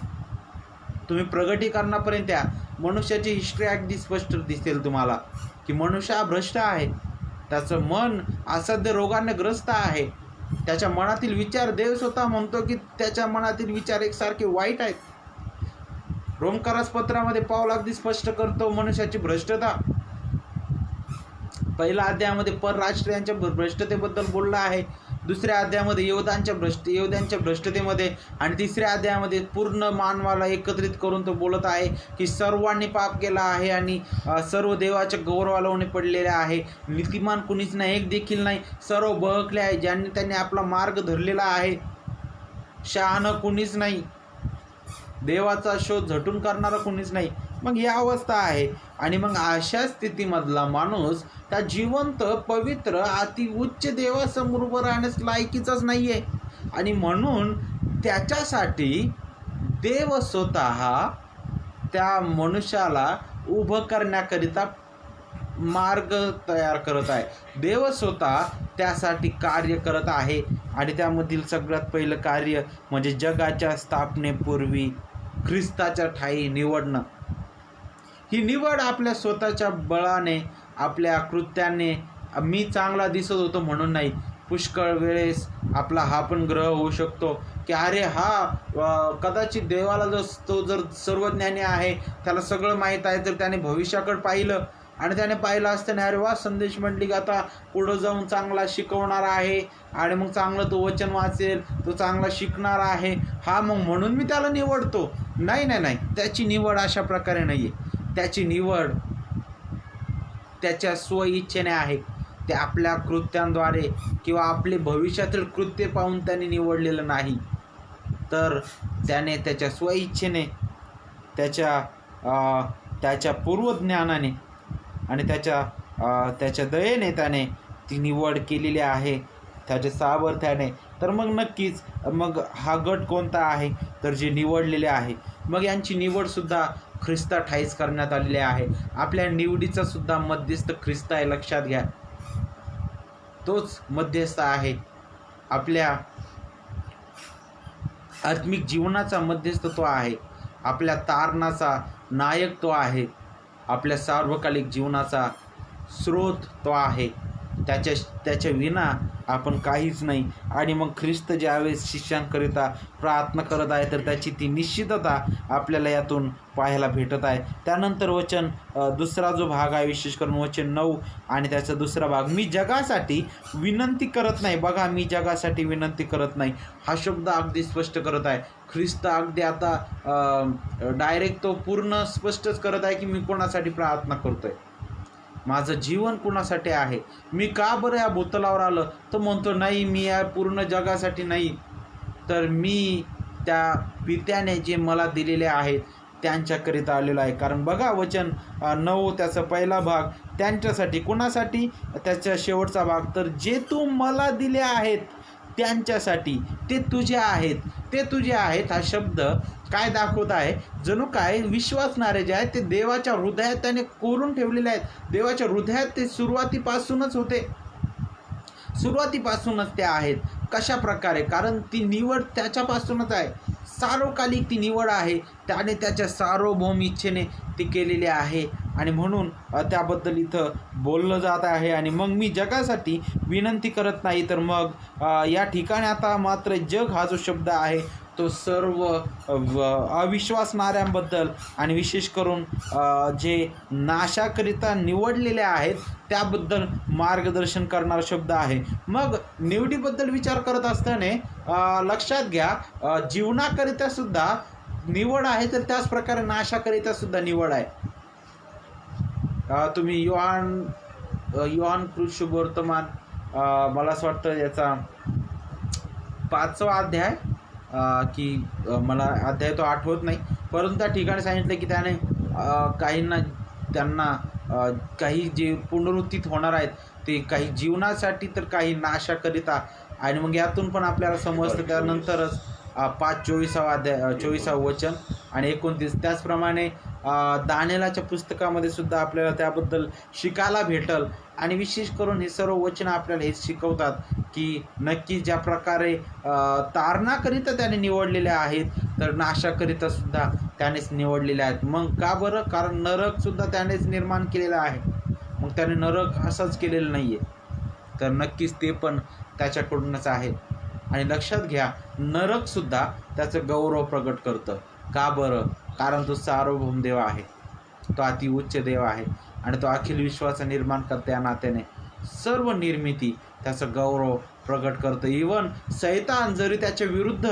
तुम्ही प्रगटीकरणापर्यंत या मनुष्याची हिस्ट्री अगदी स्पष्ट दिसेल तुम्हाला की मनुष्य हा भ्रष्ट आहे. त्याचं मन असाध्य रोगाने ग्रस्त आहे. त्याच्या मनातील विचार, देव स्वतः म्हणतो की त्याच्या मनातील विचार एकसारखे वाईट आहेत. रोमकारासपत्रामध्ये पाऊल अगदी स्पष्ट करतो मनुष्याची भ्रष्टता. पहिल्या अध्यायामध्ये परराष्ट्रीयांच्या भ्रष्टतेबद्दल बोलला आहे, दुसऱ्या अध्यायामध्ये यहूद्यांच्या भ्रष्टतेमध्ये, आणि तिसऱ्या अध्यायामध्ये पूर्ण मानवाला एकत्रित करून तो बोलत आहे की सर्वांनी पाप केला आहे आणि सर्व देवाच्या गौरवाला उणे पडलेले आहे. नीतिमान कुणीच नाही, एक देखील नाही. सर्व बहकले आहे, ज्यांनी त्यांनी आपला मार्ग धरलेला आहे. शहाणं कुणीच नाही, देवाचा शोध झटून करणारा कुणीच नाही. मग ही अवस्था आहे. आणि मग अशा स्थितीमधला माणूस त्या जिवंत, पवित्र, अति उच्च देवासमोर उभं राहण्यास लायकीचाच नाही आहे. आणि म्हणून त्याच्यासाठी देव स्वतः त्या मनुष्याला उभं करण्याकरिता मार्ग तयार करत आहे. देव स्वतः त्यासाठी कार्य करत आहे. आणि त्यामधील सगळ्यात पहिलं कार्य म्हणजे जगाच्या स्थापनेपूर्वी ख्रिस्ताच्या ठायी निवडणं. ही निवड आपल्या स्वतःच्या बळाने, आपल्या कृत्याने, मी चांगला दिसत होतो म्हणून नाही. पुष्कळ वेळेस आपला हा पण ग्रह होऊ शकतो की अरे हा कदाचित देवाला तो जर सर्वज्ञानी आहे, त्याला सगळं माहीत आहे, तर त्याने भविष्याकडे पाहिलं आणि त्याने पाहिलं असताना अरे वा, संदेश मंडळी आता पुढं जाऊन चांगला शिकवणार आहे आणि मग चांगलं तो वचन वाचेल, तो चांगला शिकणार आहे, हा मग म्हणून मी त्याला निवडतो. नाही, त्याची निवड अशा प्रकारे नाही आहे. त्याची निवड त्याच्या स्वइच्छेने आहे. ते आपल्या कृत्यांद्वारे किंवा आपले भविष्यातील कृत्य पाहून त्याने निवडलेलं नाही, तर त्याने त्याच्या स्वइच्छेने, त्याच्या पूर्वज्ञानाने आणि त्याच्या दयेने त्याने ती निवड केलेली आहे, त्याच्या सामर्थ्याने. तर मग नक्कीच मग हा गट कोणता आहे? तर जे निवडलेले आहे. मग यांची निवडसुद्धा ख्रिस्ता ठाईच करण्यात आलेली आहे. आपल्या निवडीचा सुद्धा मध्यस्थ ख्रिस्त आहे, लक्षात घ्या. तोच मध्यस्थ आहे. आपल्या आत्मिक जीवनाचा मध्यस्थ तो आहे, आपल्या तारणाचा नायक तो आहे, आपल्या सार्वकालिक जीवनाचा स्रोत तो आहे. त्याच्या विना आपण काहीच नाही. आणि मग ख्रिस्त ज्यावेळेस शिष्यांकरिता प्रार्थना करत आहे तर त्याची ती निश्चितता आपल्याला यातून पाहायला भेटत आहे. त्यानंतर वचन दुसरा जो भाग आहे, विशेष करून वचन 9 आणि त्याचा दुसरा भाग, मी जगासाठी विनंती करत नाही. बघा, मी जगासाठी विनंती करत नाही हा शब्द अगदी स्पष्ट करत आहे. ख्रिस्त अगदी आता डायरेक्ट तो पूर्ण स्पष्टच करत आहे की मी कोणासाठी प्रार्थना करतोय, माझं जीवन कुणासाठी आहे, मी का बरं या भूतलावर आलं. तो म्हणतो नाही, मी या पूर्ण जगासाठी नाही, तर मी त्या पित्याने जे मला दिलेले आहेत त्यांच्याकरिता आलेलो आहे. कारण बघा वचन 9 त्याचा पहिला भाग, त्यांच्यासाठी. कुणासाठी? त्याचा शेवटचा भाग, तर जे तू मला दिले आहेत त्यांच्यासाठी. ते तुझे आहेत, ते तुझे आहेत. हा शब्द काय दाखवत आहे? जणू काय विश्वासणारे जे आहेत ते देवाच्या हृदयात त्याने कोरून ठेवलेले आहेत. देवाच्या हृदयात ते सुरुवातीपासूनच होते, सुरुवातीपासूनच ते आहेत. कशा प्रकारे? कारण ती निवड त्याच्यापासूनच आहे, सार्वकालिक ती निवड आहे. त्याने त्याच्या सार्वभौम इच्छेने ती केलेली आहे आणि म्हणून त्याबद्दल इथं बोललं जात आहे. आणि मग मी जगासाठी विनंती करत नाही, तर मग या ठिकाणी आता मात्र जग हा जो शब्द आहे तो सर्व अविश्वासणाऱ्यांबद्दल आणि विशेष करून जे नाशाकरिता निवडलेले आहेत त्याबद्दल मार्गदर्शन करणारा शब्द आहे. मग निवडीबद्दल विचार करत असताना लक्षात घ्या, जीवनाकरिता सुद्धा निवड आहे, तर त्याच प्रकारे नाशाकरिता सुद्धा निवड आहे. तुम्ही योहान शुभवर्तमान, मला असं वाटतं याचा 5वा अध्याय की मला अध्याय तो आठवत नाही, परंतु त्या ठिकाणी सांगितलं की त्याने त्यांना काही जे पुनरुत्थित होणार आहेत ते काही जीवनासाठी तर काही नाशाकरिता. आणि मग यातून पण आपल्याला समजतं त्यानंतरच 5:24 अध्याय 24 वचन आणि 29. त्याचप्रमाणे दानिएलाच्या पुस्तकामध्ये सुद्धा आपल्याला त्याबद्दल शिकायला भेटल. आणि विशेष करून हे सर्व वचन आपल्याला हेच शिकवतात की नक्की ज्या प्रकारे तारणाकरिता त्याने निवडलेले आहेत, तर नाशाकरिता सुद्धा त्यानेच निवडलेले आहेत. मग का बरं? कारण नरकसुद्धा त्यानेच निर्माण केलेला आहे. मग त्याने नरक असंच केलेलं नाही आहे, तर नक्कीच ते पण त्याच्याकडूनच आहे. आणि लक्षात घ्या, नरकसुद्धा त्याचं गौरव प्रगट करतं. का बरं? कारण तो सार्वभौम देव आहे, तो अति उच्च देव आहे आणि तो अखिल विश्वाचा निर्माण करता या नात्याने सर्व निर्मिती त्याचा गौरव प्रगट करतं. इवन सैतान जरी त्याच्या विरुद्ध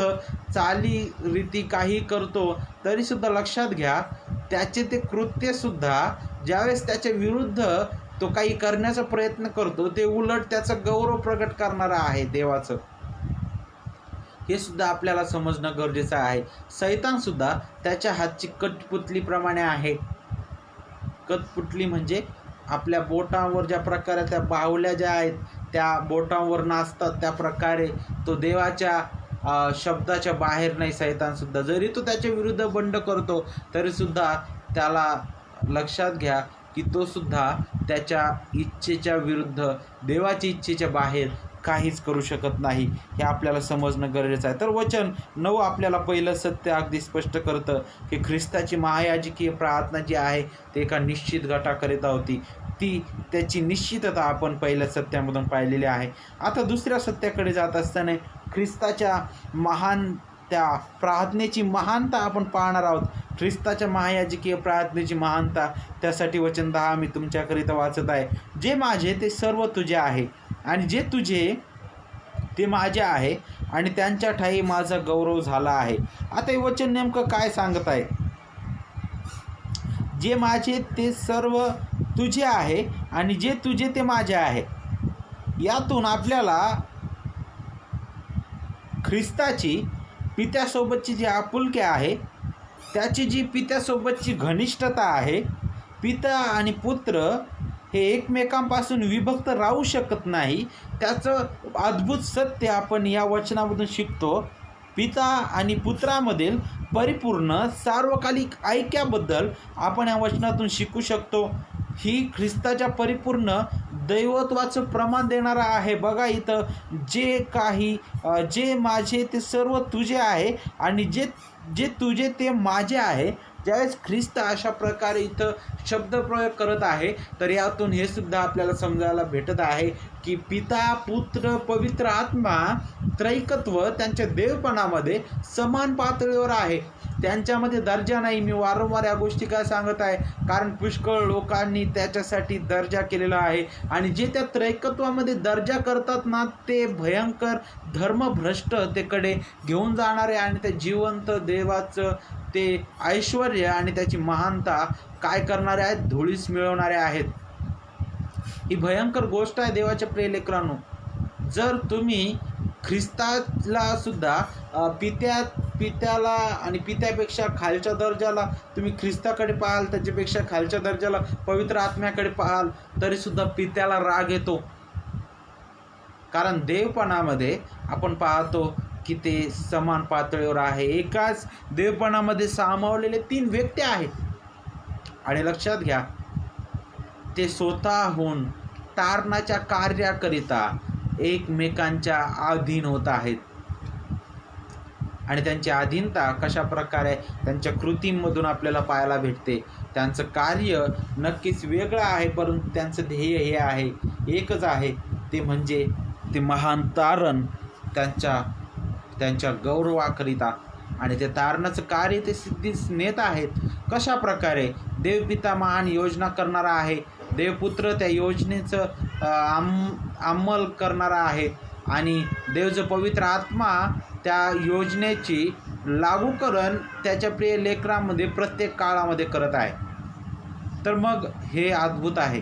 चालीरीती काही करतो तरीसुद्धा लक्षात घ्या, त्याचे ते कृत्यसुद्धा ज्यावेळेस त्याच्या विरुद्ध तो काही करण्याचा प्रयत्न करतो ते उलट त्याचा गौरव प्रगट करणारा आहे देवाचं. हे सुद्धा आपल्याला समजणं गरजेचं आहे. सैतानसुद्धा त्याच्या हातची कठपुतलीप्रमाणे आहे. कठपुतली म्हणजे आपल्या बोटांवर ज्या प्रकारे त्या बाहुल्या ज्या आहेत त्या बोटांवर नाचतात, त्या प्रकारे तो देवाच्या शब्दाच्या बाहेर नाही. सैतानसुद्धा जरी तो त्याच्या विरुद्ध बंड करतो तरीसुद्धा त्याला लक्षात घ्या की तो सुद्धा त्याच्या इच्छेच्या विरुद्ध, देवाच्या इच्छेच्या बाहेर काहीच करू शकत नाही. हे आपल्याला समजणं गरजेचं आहे. तर वचन 9 आपल्याला पहिलं सत्य अगदी स्पष्ट करतं की ख्रिस्ताची महायाजकीय प्रार्थना जी आहे ते एका निश्चित गटाकरिता होती. त्याची निश्चितता आपण पहिल्या सत्यामधून पाहिलेली आहे. आता दुसऱ्या सत्याकडे जात असताना ख्रिस्ताच्या त्या प्रार्थनेची महानता आपण पाहणार आहोत. ख्रिस्ताच्या महायाजकीय प्रार्थनेची महानता, त्यासाठी वचन 10 मी तुमच्याकरिता वाचत आहे. जे माझे ते सर्व तुझे आहे आणि जे तुझे ते माझे आहे आणि त्यांच्या ठायी माझा गौरव झाला आहे. आता हे वचन नेमकं काय सांगत आहे? जे माझे ते सर्व तुझे आहे आणि जे तुझे ते माझे आहे. यातून आपल्याला ख्रिस्ताची पित्यासोबतची जी आपुलकी आहे, त्याची जी पित्यासोबतची घनिष्ठता आहे, पिता आणि पुत्र हे एकमेकांपासून विभक्त राहू शकत नाही, त्याचं अद्भुत सत्य आपण या वचनामधून शिकतो. पिता आणि पुत्रामधील परिपूर्ण सार्वकालिक ऐक्याबद्दल आपण या वचनातून शिकू शकतो. ही ख्रिस्ताच्या परिपूर्ण दैवत्वाचं प्रमाण देणारा आहे. बघा इथं जे काही जे माझे ते सर्व तुझे आहे आणि जे जे तुझे ते माझे आहे. ज्यावेळेस ख्रिस्त अशा प्रकारे इथं शब्दप्रयोग करत आहे, तर यातून हे सुद्धा आपल्याला समजायला भेटत आहे की पिता, पुत्र, पवित्र आत्मा त्रैकत्व त्यांच्या देवपणामध्ये समान पातळीवर आहे. त्यांच्यामध्ये दर्जा नाही. मी वारंवार या गोष्टी काय सांगत आहे, कारण पुष्कळ लोकांनी त्याच्यासाठी दर्जा केलेला आहे. आणि जे त्या त्रैकत्वामध्ये दर्जा करतात ना, ते भयंकर धर्मभ्रष्टतेकडे घेऊन जाणारे आणि त्या जिवंत देवाचं ते ऐश्वर्य आणि त्याची महानता काय करणारे आहेत, धुळीस मिळवणारे आहेत. ही भयंकर गोष्ट आहे देवाच्या प्रिय लेकरांनो. जर तुम्ही ख्रिस्ताला सुद्धा पित्याला आणि पित्यापेक्षा खालच्या दर्जाला तुम्ही ख्रिस्ताकडे पाहाल, त्याच्यापेक्षा खालच्या दर्जाला पवित्र आत्म्याकडे पाहाल, तरी सुद्धा पित्याला राग येतो. कारण देवपणामध्ये आपण पाहतो की ते समान पातळीवर आहे. एकाच देवपणामध्ये सामावलेले 3 व्यक्ती आहेत. आणि लक्षात घ्या, ते स्वतःहून तारणाच्या कार्याकरिता एकमेकांच्या अधीन होत आहेत. आणि त्यांची अधीनता कशा प्रकारे त्यांच्या कृतींमधून आपल्याला पाहायला भेटते. त्यांचं कार्य नक्कीच वेगळं आहे, परंतु त्यांचं ध्येय हे आहे, एकच आहे, ते म्हणजे ते महान तारण त्यांच्या गौरवाकरिता. आणि ते तारणाचं कार्य ते सिद्धीस नेत आहेत. कशा प्रकारे देवपिता महान योजना करणारा आहे, देवपुत्र त्या योजनेचं अंमल करणारा आहे आणि देवचं पवित्र आत्मा त्या योजनेची लागूकरण त्याच्या प्रिय लेकरांमध्ये प्रत्येक काळामध्ये करत आहे. तर मग हे अद्भुत आहे.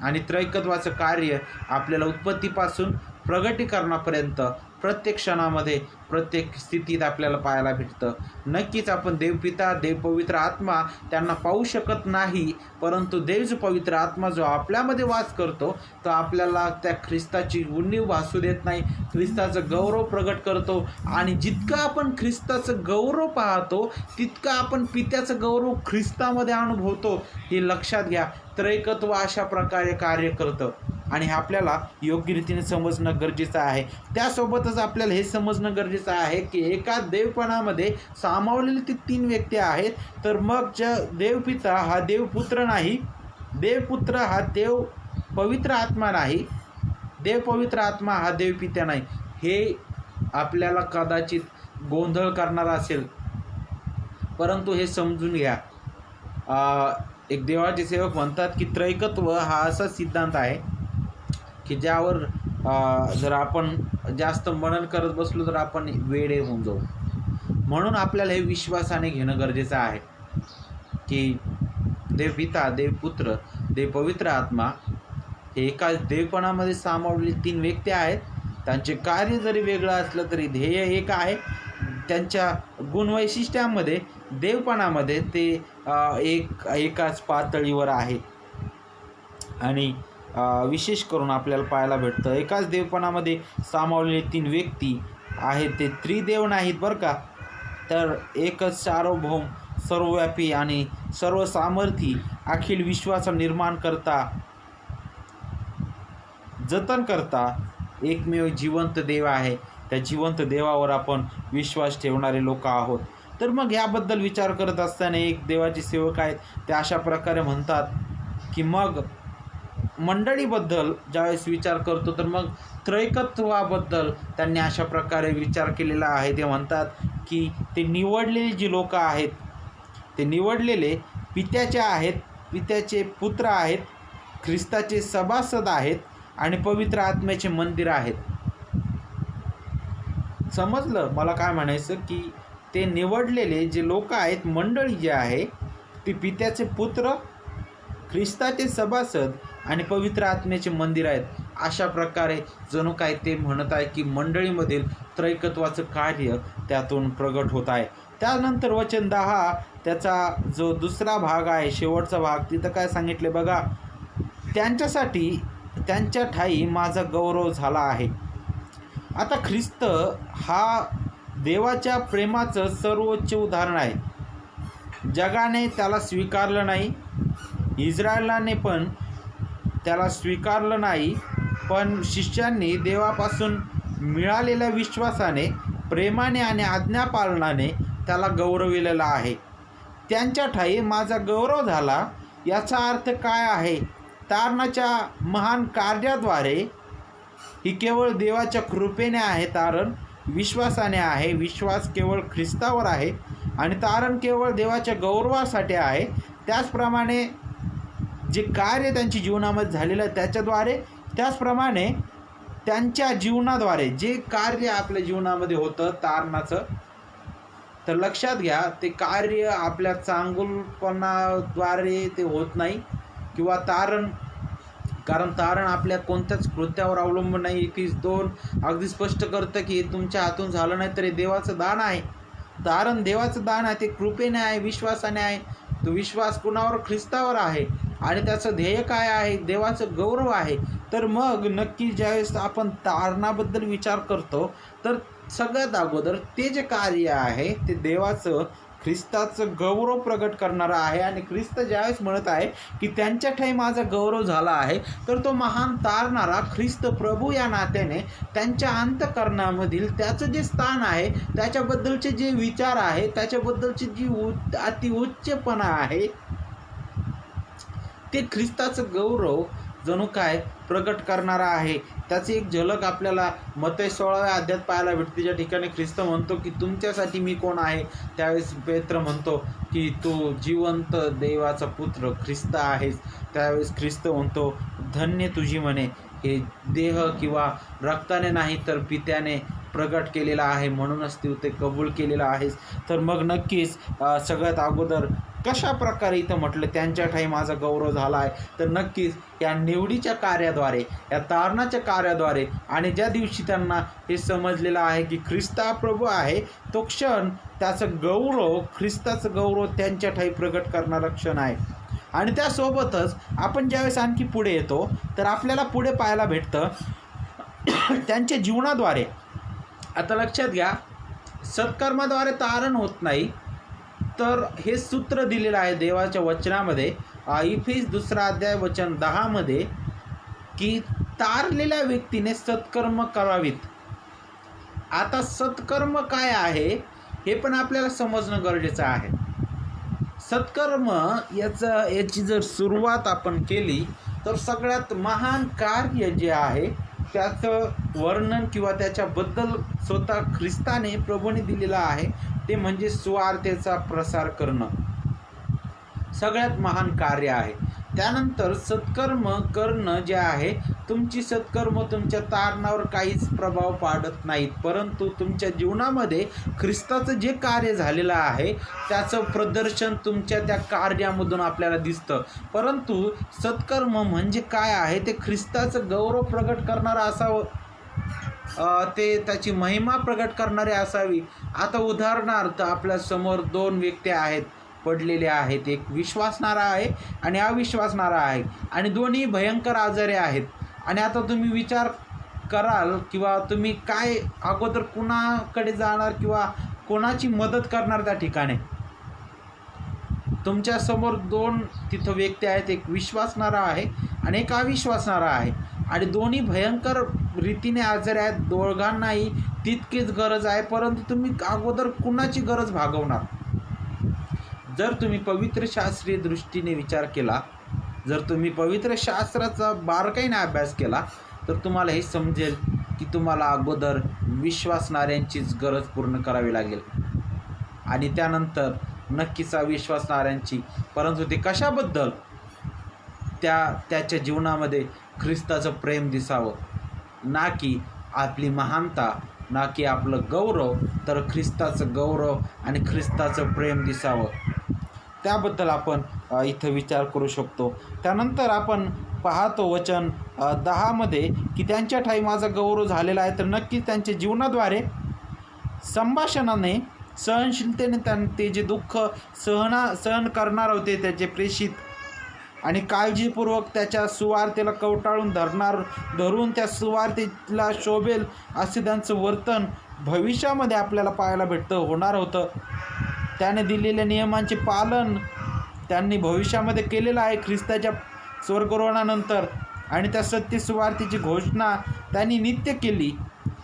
आणि त्रैकत्वाचं कार्य आपल्याला उत्पत्तीपासून प्रगटीकरणापर्यंत प्रत्येक क्षणामध्ये प्रत्येक स्थितीत आपल्याला पाहायला भेटतं. नक्कीच आपण देवपिता, देवपवित्र आत्मा त्यांना पाहू शकत नाही, परंतु देवचं पवित्र आत्मा जो आपल्यामध्ये वास करतो तो आपल्याला त्या ख्रिस्ताची उणीव भासू देत नाही, ख्रिस्ताचं गौरव प्रगट करतो. आणि जितकं आपण ख्रिस्ताचं गौरव पाहतो तितकं आपण पित्याचं गौरव ख्रिस्तामध्ये अनुभवतो. हे लक्षात घ्या. त्रैकत्व अशा प्रकारे कार्य करतं आणि हे आपल्याला योग्य रीतीने समजणं गरजेचं आहे. त्यासोबतच आपल्याला हे समजणं गरजेचं आहे की एका देवपणामध्ये सामावलेले ते 3 व्यक्ती आहेत. तर मग देवपिता हा देवपुत्र नाही, देवपुत्र हा देव पवित्र आत्मा नाही, देवपवित्र आत्मा हा देवपिता नाही. हे आपल्याला कदाचित गोंधळ करणारा असेल, परंतु हे समजून घ्या. एक देवाचे सेवक म्हणतात की त्रैकत्व हा असा सिद्धांत आहे की ज्यावर जर आपण जास्त मनन करत बसलो तर आपण वेडे होऊन जाऊ. म्हणून आपल्याला हे विश्वासाने घेणं गरजेचं आहे की देवपिता, देवपुत्र, देवपवित्र आत्मा हे एकाच देवपणामध्ये सामावलेले 3 व्यक्ती आहेत. त्यांचे कार्य जरी वेगळं असलं तरी ध्येय एक आहे. त्यांच्या गुणवैशिष्ट्यांमध्ये, देवपणामध्ये ते एकाच पातळीवर आहे. आणि विशेष करून आपल्याला पाहायला भेटतं एकाच देवपणामध्ये सामावलेले 3 व्यक्ती आहेत. ते त्रिदेव नाहीत बरं का, तर एकच सार्वभौम, सर्वव्यापी आणि सर्वसामर्थी, अखिल विश्वाचं निर्माण करता, जतन करता एकमेव जिवंत देव आहे. त्या जिवंत देवावर आपण विश्वास ठेवणारे लोक आहोत. तर मग याबद्दल विचार करत असताना एक देवाचे सेवक आहेत, ते अशा प्रकारे म्हणतात की मग मंडळीबद्दल ज्यावेळेस विचार करतो तर मग त्रैकत्वाबद्दल त्यांनी अशा प्रकारे विचार केलेला आहे. ते म्हणतात की ते निवडलेले जी लोक आहेत, ते निवडलेले पित्याचे आहेत, पित्याचे पुत्र आहेत, ख्रिस्ताचे सभासद आहेत आणि पवित्र आत्म्याचे मंदिर आहेत. समजलं मला काय म्हणायचं? की ते निवडलेले जे लोक आहेत, मंडळी जे आहे, ते पित्याचे पुत्र, ख्रिस्ताचे सभासद आणि पवित्र आत्म्याचे मंदिर आहेत. अशा प्रकारे जणू काय ते म्हणत आहे की मंडळीमधील त्रैकत्वाचं कार्य त्यातून प्रगट होत आहे. त्यानंतर वचन 10 त्याचा जो दुसरा भाग आहे, शेवटचा भाग, तिथं काय सांगितले बघा, त्यांच्यासाठी त्यांच्या ठायी माझा गौरव झाला आहे. आता ख्रिस्त हा देवाच्या प्रेमाचं सर्वोच्च उदाहरण आहे. जगाने त्याला स्वीकारलं नाही, इस्रायलाने पण त्याला स्वीकारलं नाही, पण शिष्यांनी देवापासून मिळालेल्या विश्वासाने, प्रेमाने आणि आज्ञापालनाने त्याला गौरविलेला आहे. त्यांच्या ठायी माझा गौरव झाला. याचा अर्थ काय आहे? तारणाच्या महान कार्याद्वारे ही केवळ देवाच्या कृपेने आहे. तारण विश्वासाने आहे. विश्वास केवळ ख्रिस्तावर आहे आणि तारण केवळ देवाच्या गौरवासाठी आहे. त्याचप्रमाणे जे कार्य त्यांच्या जीवनामध्ये झालेलं आहे त्याचप्रमाणे त्यांच्या जीवनाद्वारे जे कार्य आपल्या जीवनामध्ये होतं तारणाचं, तर लक्षात घ्या, ते कार्य आपल्या चांगुलपणाद्वारे ते होत नाही किंवा कारण तारण आपल्या कोणत्याच कृत्यावर अवलंबून नाही. 21:2 अगदी स्पष्ट करतं की हे तुमच्या हातून झालं नाही तर हे देवाचं दान आहे. तारण देवाचं दान आहे, ते कृपेने आहे, विश्वासाने आहे. तो विश्वास कुणावर? ख्रिस्तावर आहे आणि त्याचं ध्येय काय आहे? देवाचं गौरव आहे. तर मग नक्की ज्यावेळेस आपण तारणाबद्दल विचार करतो तर सगळ्यात अगोदर ते जे कार्य आहे ते देवाचं, ख्रिस्ताचं गौरव प्रगट करणारं आहे. आणि ख्रिस्त ज्यावेळेस म्हणत आहे की त्यांच्या ठायी माझा गौरव झाला आहे, तर तो महान तारणारा ख्रिस्त प्रभू या नात्याने त्यांच्या अंतःकरणामधील त्याचं जे स्थान आहे, त्याच्याबद्दलचे जे विचार आहे, त्याच्याबद्दलची जी अतिउच्चपणा आहे, ते ख्रिस्ताचं गौरव जणू काय प्रगट करणारा आहे. त्याची एक झलक आपल्याला मत्तई 16व्या अध्यायात पाहायला भेटते, ज्या ठिकाणी ख्रिस्त म्हणतो की तुमच्यासाठी मी कोण आहे. त्यावेळेस पेत्र म्हणतो की तू जिवंत देवाचा पुत्र ख्रिस्त आहेस. त्यावेळेस ख्रिस्त म्हणतो धन्य तुझी म्हणे, हे देह किंवा रक्ताने नाही तर पित्याने प्रगट केलेला आहे, म्हणूनच तू ते कबूल केलेलं आहेस. तर मग नक्कीच सगळ्यात अगोदर कशा प्रकारे इथं म्हटलं त्यांच्या ठायी माझा गौरव झाला आहे, तर नक्कीच या निवडीच्या कार्याद्वारे, या तारणाच्या कार्याद्वारे, आणि ज्या दिवशी त्यांना हे समजलेलं आहे की ख्रिस्ता प्रभू आहे, तो क्षण त्याचं गौरव, ख्रिस्ताचं गौरव त्यांच्या ठायी प्रगट करणारा क्षण आहे. आणि त्यासोबतच आपण ज्यावेळेस आणखी पुढे येतो तर आपल्याला पुढे पाहायला भेटतं त्यांच्या जीवनाद्वारे. आता लक्षात घ्या, सत्कर्माद्वारे तारण होत नाही, तर हे सूत्र दिलेलं आहे देवाच्या वचनामध्ये, इफिस 2 अध्याय वचन 10 मध्ये, की तारलेल्या व्यक्तीने सत्कर्म करावीत. आता सत्कर्म काय आहे हे पण आपल्याला समजणं गरजेचं आहे. सत्कर्म याची जर सुरुवात आपण केली तर सगळ्यात महान कार्य जे आहे त्याचं वर्णन किंवा त्याच्याबद्दल स्वतः ख्रिस्ताने, प्रभूने दिलेलं आहे, ते म्हणजे सुवार्तेचा प्रसार करणं. सगळ्यात महान कार्य आहे. त्यानंतर सत्कर्म करणं जे आहे, तुमची सत्कर्म तुमच्या तारणावर काहीच प्रभाव पाडत नाहीत, परंतु तुमच्या जीवनामध्ये ख्रिस्ताचं जे कार्य झालेलं आहे त्याचं प्रदर्शन तुमच्या त्या कार्यामधून आपल्याला दिसतं. परंतु सत्कर्म म्हणजे काय आहे, ते ख्रिस्ताचं गौरव प्रगट करणारं असावं, ते त्याची महिमा प्रगट करणारे असावी. आता उदाहरणार्थ आपल्या समोर 2 व्यक्ती आहेत, पडलेले आहेत. एक विश्वासणारा आहे आणि अविश्वासणारा आहे, आणि दोन्ही भयंकर आजारी आहेत. आणि आता तुम्ही विचार कराल किंवा तुम्ही काय अगोदर कुणाकडे जाणार किंवा कोणाची मदत करणार त्या ठिकाणी? तुमच्यासमोर 2 तिथं व्यक्ती आहेत, एक विश्वासणारा आहे आणि एक अविश्वासणारा आहे, आणि दोन्ही भयंकर रीतीने आजारी आहेत. दोघांनाही तितकीच गरज आहे, परंतु तुम्ही अगोदर कुणाची गरज भागवणार? जर तुम्ही पवित्र शास्त्रीय दृष्टीने विचार केला, जर तुम्ही पवित्र शास्त्राचा बारकाईने अभ्यास केला, तर तुम्हाला हे समजेल की तुम्हाला अगोदर विश्वासणाऱ्यांचीच गरज पूर्ण करावी लागेल आणि त्यानंतर नक्कीच अविश्वासणाऱ्यांची. परंतु ते कशाबद्दल? त्याच्या जीवनामध्ये ख्रिस्ताचं प्रेम दिसावं, ना की आपली महानता, ना की आपलं गौरव, तर ख्रिस्ताचं गौरव आणि ख्रिस्ताचं प्रेम दिसावं. त्याबद्दल आपण इथं विचार करू शकतो. त्यानंतर आपण पाहतो वचन 10 मध्ये की त्यांच्या ठायी माझा गौरव झालेला आहे, तर नक्कीच त्यांच्या जीवनाद्वारे, संभाषणाने, सहनशीलतेने ते जे दुःख सहन करणार होते त्याचे प्रेषित, आणि काळजीपूर्वक त्याच्या सुवार्तेला कवटाळून धरून त्या सुवार्तेला शोभेल असे त्यांचं वर्तन भविष्यामध्ये आपल्याला पाहायला होणार होतं. त्याने दिलेल्या नियमांचे पालन त्यांनी भविष्यामध्ये केलेलं आहे. ख्रिस्ताच्या स्वर्गरोहणानंतर आणि त्या सत्य सुवार्तेची घोषणा त्यांनी नित्य केली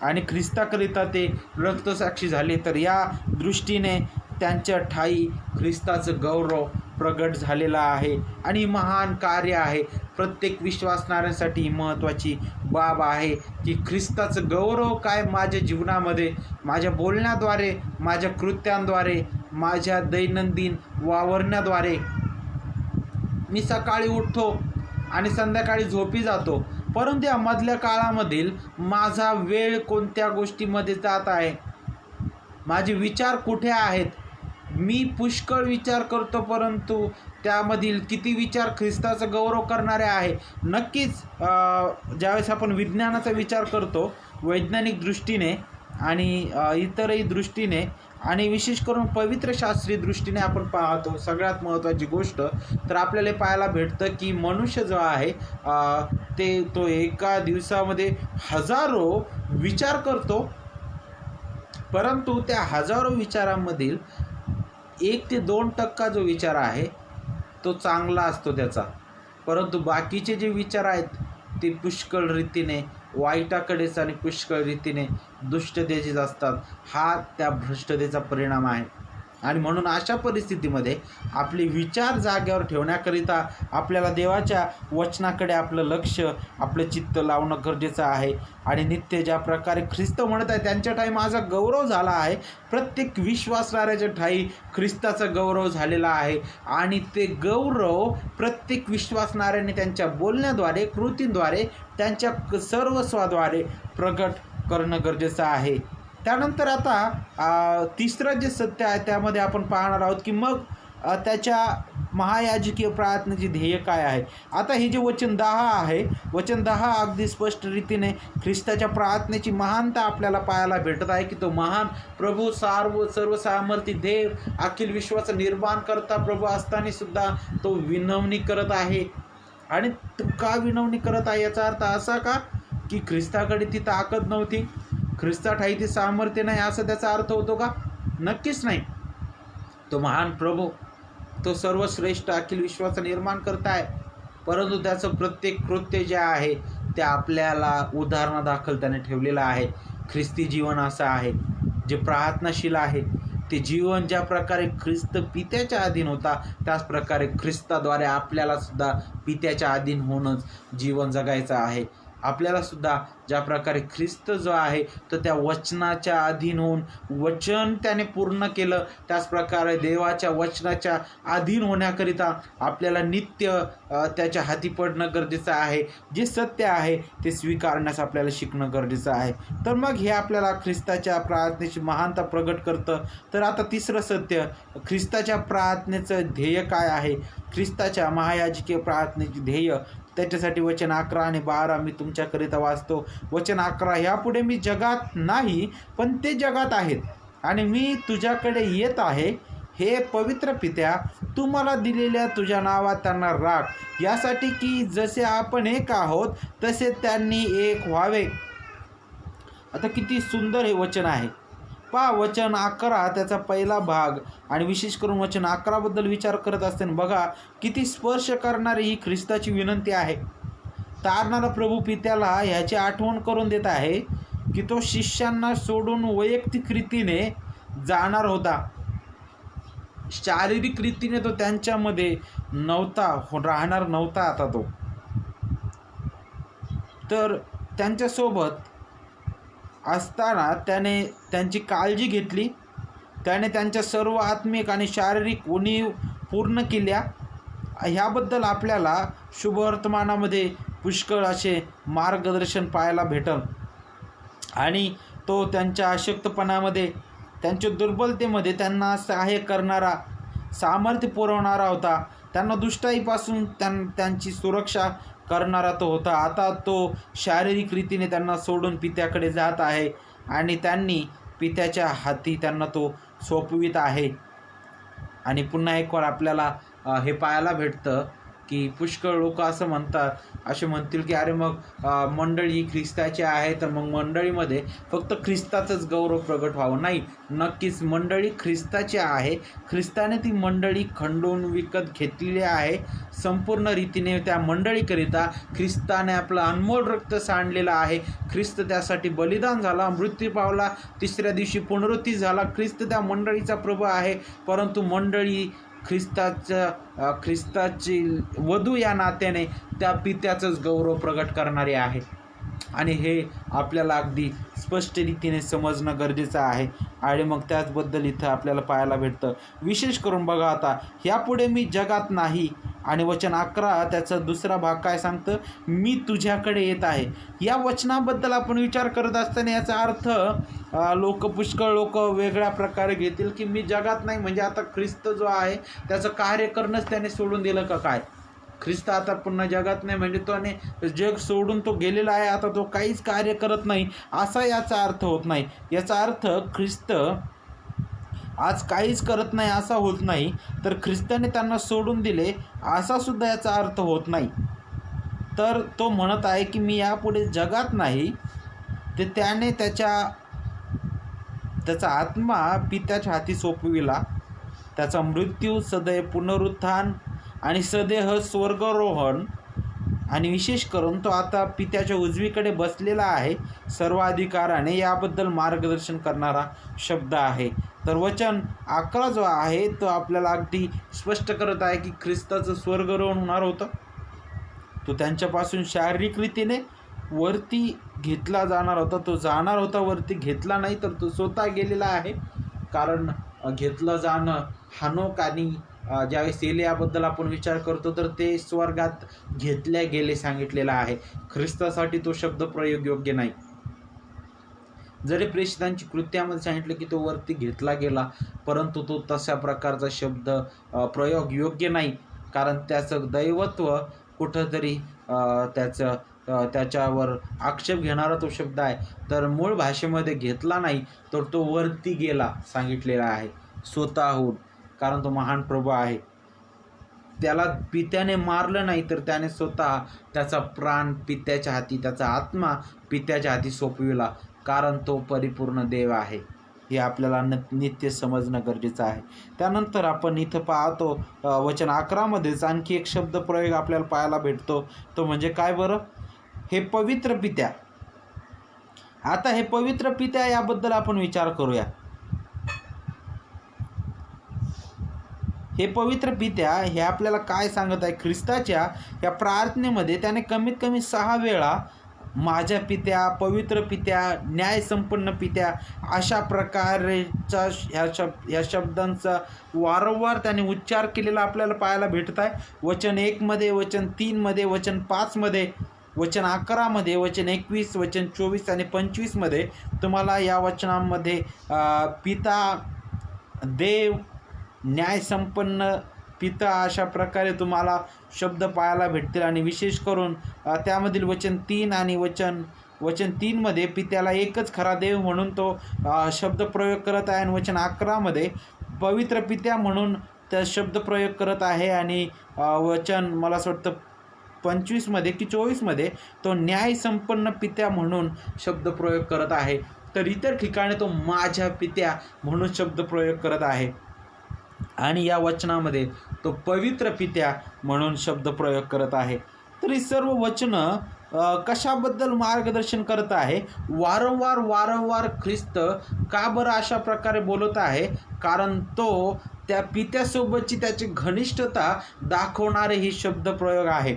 आणि ख्रिस्ताकरिता ते रक्तसाक्षी झाले. तर या दृष्टीने त्यांच्या ठायी ख्रिस्ताचं गौरव प्रगट झालेला आहे आणि महान कार्य आहे. प्रत्येक विश्वासणाऱ्यांसाठी महत्त्वाची बाब आहे की ख्रिस्ताचं गौरव काय माझ्या जीवनामध्ये, माझ्या बोलण्याद्वारे, माझ्या कृत्यांद्वारे, माझ्या दैनंदिन वावरण्याद्वारे. मी सकाळी उठतो आणि संध्याकाळी झोपी जातो, परंतु या मधल्या काळामधील माझा वेळ कोणत्या गोष्टीमध्ये जात आहे, माझे विचार कुठे आहेत. मी पुष्कळ विचार करतो, परंतु त्यामधील किती विचार ख्रिस्ताचा गौरव करणारे आहे. नक्कीच ज्यावेळेस आपण विज्ञानाचा विचार करतो, वैज्ञानिक दृष्टीने आणि इतरही दृष्टीने आणि विशेष करून पवित्र शास्त्रीय दृष्टीने आपण पाहतो, सगळ्यात महत्त्वाची गोष्ट तर आपल्याला पाहायला भेटतं की मनुष्य जो आहे तो एका दिवसामध्ये हजारो विचार करतो, परंतु त्या हजारो विचारांमधील 1 ते 2% जो विचार आहे तो चांगला असतो त्याचा, परंतु बाकीचे जे विचार आहेत ते पुष्कळ रीतीने वाईटाकडेच आणि पुष्कळ रीतीने दुष्टतेचेच असतात. हा त्या भ्रष्टतेचा परिणाम आहे. आणि म्हणून अशा परिस्थितीमध्ये आपले विचार जागेवर ठेवण्याकरिता आपल्याला देवाच्या वचनाकडे आपलं लक्ष, आपलं चित्त लावणं गरजेचं आहे. आणि नित्य ज्या प्रकारे ख्रिस्त म्हणत आहे त्यांच्या ठाई माझा गौरव झाला आहे, प्रत्येक विश्वासणाऱ्याच्या ठाई ख्रिस्ताचा गौरव झालेला आहे. आणि ते गौरव प्रत्येक विश्वासणाऱ्याने त्यांच्या बोलण्याद्वारे, कृतींद्वारे, त्यांच्या सर्वस्वाद्वारे प्रगट करणं गरजेचं आहे. त्यानंतर आता तिसरं जे सत्य आहे त्यामध्ये आपण पाहणार आहोत की मग त्याच्या महायाजकीय प्रार्थनेचे ध्येय काय आहे. आता हे जे वचन 10 आहे, वचन 10 अगदी स्पष्ट रीतीने ख्रिस्ताच्या प्रार्थनेची महानता आपल्याला पाहायला भेटत आहे की तो महान प्रभू, सर्वसामर्थी देव, अखिल विश्वाचं निर्माण करता प्रभू असताना सुद्धा तो विनवणी करत आहे. आणि तो का विनवणी करत आहे याचा अर्थ असा का की ख्रिस्ताकडे ती ताकद नव्हती, ख्रिस्ताठाई ती सामर्थ्य नाही, असा त्याचा अर्थ होतो का? नक्कीच नाही. तो महान प्रभू, तो सर्वश्रेष्ठ अखिल विश्वाचं निर्माण करता आहे, परंतु त्याचं प्रत्येक कृत्य जे आहे ते आपल्याला उदाहरणादाखल त्याने ठेवलेलं आहे. ख्रिस्ती जीवन असं आहे जे प्रार्थनाशील आहे. ते जीवन ज्या प्रकारे ख्रिस्त पित्याच्या अधीन होता, त्याच प्रकारे ख्रिस्ताद्वारे आपल्याला सुद्धा पित्याच्या अधीन होऊनच जीवन जगायचं आहे. आपल्याला सुद्धा ज्या प्रकारे ख्रिस्त जो आहे तो त्या वचनाच्या अधीन होऊन वचन त्याने पूर्ण केलं, त्याच प्रकारे देवाच्या वचनाच्या अधीन होण्याकरिता आपल्याला नित्य त्याच्या हाती पडणं गरजेचं आहे. जे सत्य आहे ते स्वीकारण्यास आपल्याला शिकणं गरजेचं आहे. तर मग हे आपल्याला ख्रिस्ताच्या प्रार्थनेची महानता प्रगट करतं. तर आता तिसरं सत्य, ख्रिस्ताच्या प्रार्थनेचं ध्येय काय आहे, ख्रिस्ताच्या महायाजकीय प्रार्थनेची ध्येय. त्याच्यासाठी वचन 11 आणि 12 मी तुमच्याकरिता वाचतो. वचन 11, ह्यापुढे मी जगात नाही पण ते जगात आहेत आणि मी तुझ्याकडे येत आहे. हे पवित्र पित्या, तू मला दिलेल्या तुझ्या नावात त्यांना राख, यासाठी की जसे आपण एक आहोत तसे त्यांनी एक व्हावे. आता किती सुंदर हे वचन आहे. पहा, वचन 11 त्याचा पहिला भाग आणि विशेष करून वचन 11 बद्दल विचार करत असताना बघा किती स्पर्श करणारी ही ख्रिस्ताची विनंती आहे. तारणारा प्रभू पित्याला ह्याची आठवण करून देत आहे की तो शिष्यांना सोडून वैयक्तिक रीतीने जाणार होता. शारीरिक रीतीने तो त्यांच्यामध्ये राहणार नव्हता. आता तो तर त्यांच्यासोबत असताना त्याने त्यांची काळजी घेतली, त्याने त्यांच्या सर्व आत्मिक आणि शारीरिक उणीव पूर्ण केल्या. ह्याबद्दल आपल्याला शुभवर्तमानामध्ये पुष्कळ असे मार्गदर्शन पाहायला भेटल. आणि तो त्यांच्या अशक्तपणामध्ये, त्यांच्या दुर्बलतेमध्ये त्यांना सहाय्य करणारा, सामर्थ्य पुरवणारा होता. त्यांना दुष्टाईपासून त्यांची सुरक्षा करणारा तो होता. आता तो शारीरिक रीतीने त्यांना सोडून पित्याकडे जात आहे आणि त्यांनी पित्याच्या हाती त्यांना तो सोपवित आहे. आणि पुन्हा एक वार आपल्याला हे पाहायला भेटतं की पुष्कळ लोक असं म्हणतात, असे म्हणतील की अरे मग मंडळी ख्रिस्ताची आहे तर मग मंडळीमध्ये फक्त ख्रिस्ताचंच गौरव प्रगट व्हावं. नाही, नक्कीच मंडळी ख्रिस्ताची आहे. ख्रिस्ताने ती मंडळी खंडून विकत घेतलेली आहे. संपूर्ण रीतीने त्या मंडळीकरिता ख्रिस्ताने आपलं अनमोल रक्त सांडलेलं आहे. ख्रिस्त त्यासाठी बलिदान झाला, मृत्यू पावला, तिसऱ्या दिवशी पुनरुत्थान झाला. ख्रिस्त त्या मंडळीचा प्रभू आहे. परंतु मंडळी ख्रिस्ताची वधू या नात्याने त्या पित्याचंच गौरव प्रगट करणारे आहे. आणि हे आपल्याला अगदी स्पष्ट रीतीने समजणं गरजेचं आहे. आणि मग त्याचबद्दल इथं आपल्याला पाहायला भेटतं. विशेष करून बघा आता, ह्यापुढे मी जगात नाही, आणि वचन 11 त्याचा दुसरा भाग काय सांगतं, मी तुझ्याकडे येत आहे. या वचनाबद्दल आपण विचार करत असताना याचा अर्थ पुष्कळ लोक वेगळ्या प्रकारे घेतील की मी जगात नाही म्हणजे आता ख्रिस्त जो आहे त्याचं कार्य करणंच त्याने सोडून दिलं का काय? ख्रिस्त आता पुन्हा जगात नाही म्हणजे तो जग सोडून तो गेलेला आहे, आता तो काहीच कार्य करत नाही, असा याचा अर्थ होत नाही. याचा अर्थ ख्रिस्त आज काहीच करत नाही असा होत नाही, तर ख्रिस्ताने त्यांना सोडून दिले असा सुद्धा याचा अर्थ होत नाही. तर तो म्हणत आहे की मी यापुढे जगात नाही, ते त्याने त्याचा आत्मा पित्याच्या हाती सोपविला. त्याचा मृत्यू, सदैव पुनरुत्थान आणि सदेह स्वर्गारोहण, आणि विशेष करून तो आता पित्याच्या उजवीकडे बसलेला आहे सर्वाधिकाराने, याबद्दल मार्गदर्शन करणारा शब्द आहे. तर वचन 11 जो आहे तो आपल्याला अगदी स्पष्ट करत आहे की ख्रिस्ताचं स्वर्गारोहण होणार होतं. तो त्यांच्यापासून शारीरिक रीतीने वरती घेतला जाणार होता. तो जाणार होता वरती, घेतला नाही, तर तो स्वतः गेलेला आहे. कारण घेतलं जाणं हानोक आणि ज्यावेळेस एलियाबद्दल आपण विचार करतो तर ते स्वर्गात घेतल्या गेले सांगितलेलं आहे. ख्रिस्तासाठी तो शब्द प्रयोग योग्य नाही. जरी प्रेषितांची कृत्यामध्ये सांगितलं की तो वरती घेतला गेला, परंतु तो तशा प्रकारचा शब्द प्रयोग योग्य नाही. कारण त्याचं दैवत्व कुठंतरी त्याच्यावर आक्षेप घेणारा तो शब्द आहे. तर मूळ भाषेमध्ये घेतला नाही, तर तो वरती गेला सांगितलेला आहे स्वतःहून. कारण तो महान प्रभू आहे. त्याला पित्याने मारलं नाही, तर त्याने स्वतः त्याचा प्राण पित्याच्या हाती, त्याचा आत्मा पित्याच्या हाती सोपविला. कारण तो परिपूर्ण देव आहे. हे आपल्याला नित्य समजणं गरजेचं आहे. त्यानंतर आपण इथं पाहतो वचन 11 मध्येच आणखी एक शब्द प्रयोग आपल्याला पाहायला भेटतो. तो म्हणजे काय बरं? हे पवित्र पित्या. आता हे पवित्र पित्या याबद्दल आपण विचार करूया. हे पवित्र पित्या हे आपल्याला काय सांगत आहे? ख्रिस्ताच्या या प्रार्थनेमध्ये त्याने कमीत कमी 6 वेळा माझ्या पित्या, पवित्र पित्या, न्यायसंपन्न पित्या अशा प्रकारचा ह्या शब्दांचा वारंवार त्याने उच्चार केलेला आपल्याला पाहायला भेटत आहे. वचन 1 मध्ये, वचन 3 मध्ये, वचन 5 मध्ये, वचन 11 मध्ये, वचन 21, वचन 24 आणि 25 मध्ये तुम्हाला या वचनांमध्ये पिता, देव, न्यायसंपन्न पिता अशा प्रकारे तुम्हाला शब्द पाहायला भेटतील. आणि विशेष करून त्यामधील वचन 3 आणि वचन 3 मध्ये पित्याला एकच खरा देव म्हणून तो शब्द प्रयोग करत आहे. आणि वचन 11 मध्ये पवित्र पित्या म्हणून त्या शब्द प्रयोग करत आहे. आणि वचन मला असं वाटतं 25 मध्ये की 24 मध्ये तो न्यायसंपन्न पित्या म्हणून शब्द प्रयोग करत आहे. तर इतर ठिकाणी तो माझ्या पित्या म्हणून शब्द प्रयोग करत आहे. आणि या वचनामध्ये तो पवित्र पित्या म्हणून शब्द प्रयोग करत आहे. तर ही सर्व वचनं कशाबद्दल मार्गदर्शन करत आहे? वारंवार ख्रिस्त का बरं अशा प्रकारे बोलत आहे? कारण तो त्या पित्यासोबतची त्याची घनिष्ठता दाखवणारे ही शब्द प्रयोग आहे.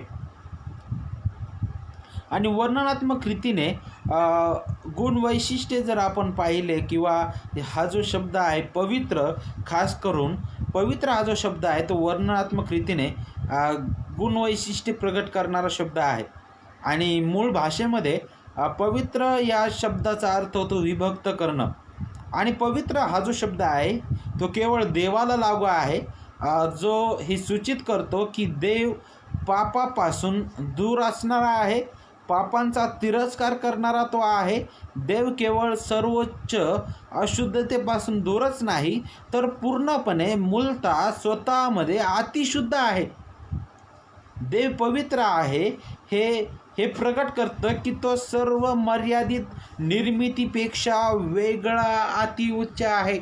आणि वर्णनात्मक रीतीने गुणवैशिष्ट्ये जर आपण पाहिले, किंवा हा जो शब्द आहे पवित्र, खास करून पवित्र हा जो शब्द आहे तो वर्णनात्मक रीतीने गुणवैशिष्ट्ये प्रगट करणारा शब्द आहे. आणि मूळ भाषेमध्ये पवित्र या शब्दाचा अर्थ होतो विभक्त करणं. आणि पवित्र हा जो शब्द आहे तो केवळ देवाला लागू आहे, जो हे सूचित करतो की देव पापापासून दूर असणारा आहे, पापांचा तिरस्कार करणारा तो आहे. देव केवळ सर्वोच्च अशुद्धतेपासून दूरच नाही, तर पूर्णपणे मूलतः स्वतःमध्ये अतिशुद्ध आहे. देव पवित्र आहे हे हे प्रकट करतं की तो सर्व मर्यादित निर्मितीपेक्षा वेगळा अतिउच्च आहे.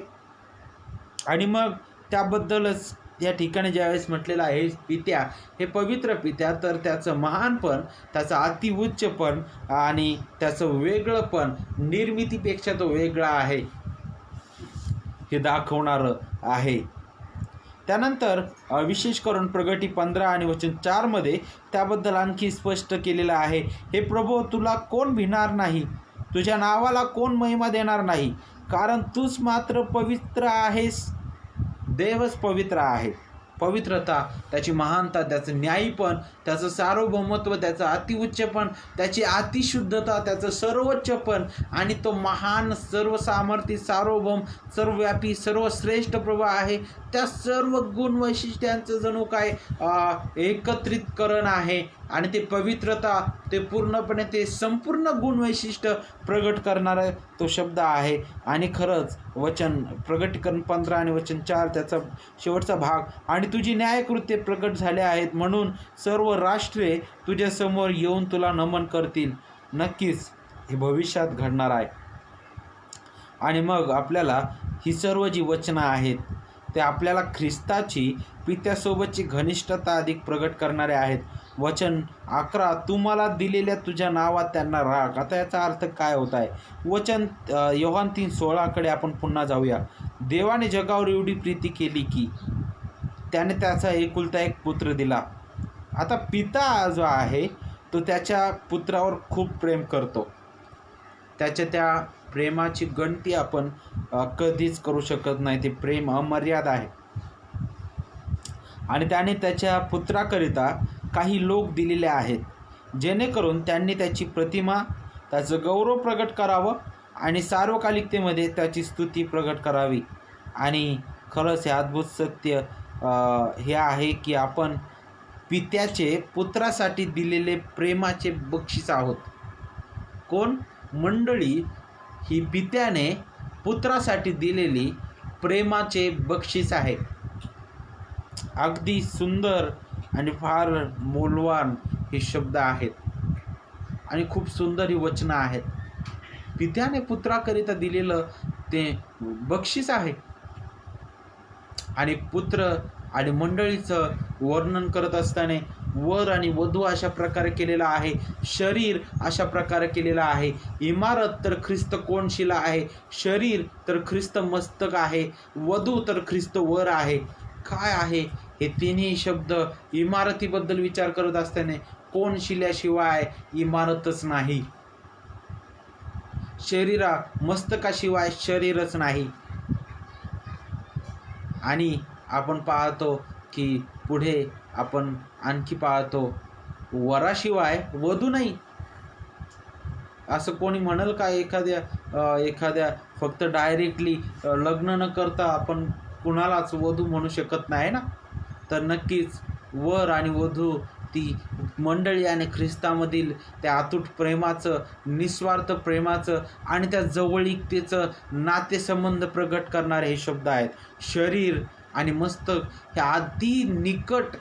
आणि मग त्याबद्दलच या ठिकाणी ज्यावेळेस म्हटलेलं आहे पित्या, हे पवित्र पित्या, तर त्याचं महानपण, त्याचं अतिउच्चपण आणि त्याचं वेगळंपण, निर्मितीपेक्षा तो वेगळा आहे हे दाखवणारं आहे. त्यानंतर विशेष करून प्रगटी 15 आणि वचन 4 मध्ये त्याबद्दल आणखी स्पष्ट केलेलं आहे. हे प्रभू, तुला कोण भिणार नाही, तुझ्या नावाला कोण महिमा देणार नाही, कारण तूच मात्र पवित्र आहेस. देवच पवित्र आहे. पवित्रता, त्याची महानता, त्याचं न्यायीपण, त्याचं सार्वभौमत्व, त्याचं अतिउच्चपण, त्याची अतिशुद्धता, त्याचं सर्वोच्चपण आणि तो महान, सर्वसामर्थी, सार्वभौम, सर्वव्यापी, सर्वश्रेष्ठ प्रभू आहे. त्या सर्व गुण वैशिष्ट्यांचं जणू काय एकत्रितकरण आहे. आणि ते पवित्रता, ते पूर्णपणे, ते संपूर्ण गुण वैशिष्ट्य प्रगट करणारा तो शब्द आहे. आणि खरंच वचन प्रगटीकरण 15 आणि वचन 4 त्याचा शेवटचा भाग, आणि तुझी न्यायकृत्ये प्रकट झाले आहेत म्हणून सर्व राष्ट्रे तुझ्यासमोर येऊन तुला नमन करतील. नक्कीच हे भविष्यात घडणार आहे. आणि मग आपल्याला ही सर्व जी वचनं आहेत ते आपल्याला ख्रिस्ताची पित्यासोबतची घनिष्ठता अधिक प्रगट करणारे आहेत. वचन 11, तू मला दिलेल्या तुझ्या नावात त्यांना राख. आता याचा अर्थ काय होत आहे? वचन योहान 3:16 आपण पुन्हा जाऊया. देवाने जगावर एवढी प्रीती केली की त्याने त्याचा एकुलता एक पुत्र दिला. आता पिता जो आहे तो त्याच्या पुत्रावर खूप प्रेम करतो. त्याच्या त्या प्रेमाची गणती आपण कधीच करू शकत नाही. ते प्रेम अमर्याद आहे. आणि त्याने त्याच्या पुत्राकरिता काही लोक दिलेले आहेत, जेणेकरून त्यांनी त्याची प्रतिमा, त्याचं गौरव प्रगट करावं आणि सार्वकालिकतेमध्ये त्याची स्तुती प्रगट करावी. आणि खरंच हे अद्भुत सत्य हे आहे की आपण पित्याचे पुत्रासाठी दिलेले प्रेमाचे बक्षीस आहोत. कोण? मंडळी ही पित्याने पुत्रासाठी दिलेली प्रेमाचे बक्षीस आहे. अगदी सुंदर आणि फार मौल्यवान हे शब्द आहेत आणि खूप सुंदर ही वचनं आहेत. पित्याने पुत्राकरिता दिलेलं ते बक्षीस आहे. आणि पुत्र आणि मंडळीचं वर्णन करत असताना वर आणि वधू अशा प्रकारे केलेला आहे, शरीर अशा प्रकारे केलेला आहे, इमारत तर ख्रिस्त कोनशिला आहे, शरीर तर ख्रिस्त मस्तक आहे, वधू तर ख्रिस्त वर आहे. काय आहे हे तिन्ही शब्द? इमारतीबद्दल विचार करत असताना कोनशिल्याशिवाय इमारतच नाही, मस्तकाशिवाय शरीरच नाही. आणि आपण पाहतो की पुढे आपण आणखी पाहतो वराशिवाय वधू नाही. असं कोणी म्हणेल का एखाद्या फक्त डायरेक्टली लग्न न करता आपण कुणालाच वधू म्हणू शकत नाही ना? तर नक्कीच वर आणि वधू ती मंडळी आणि ख्रिस्तामधील त्या अतूट प्रेमाचं, निस्वार्थ प्रेमाचं आणि त्या जवळीकतेचं नातेसंबंध प्रगट करणारे हे शब्द आहेत. शरीर आणि मस्तक हे अगदी निकट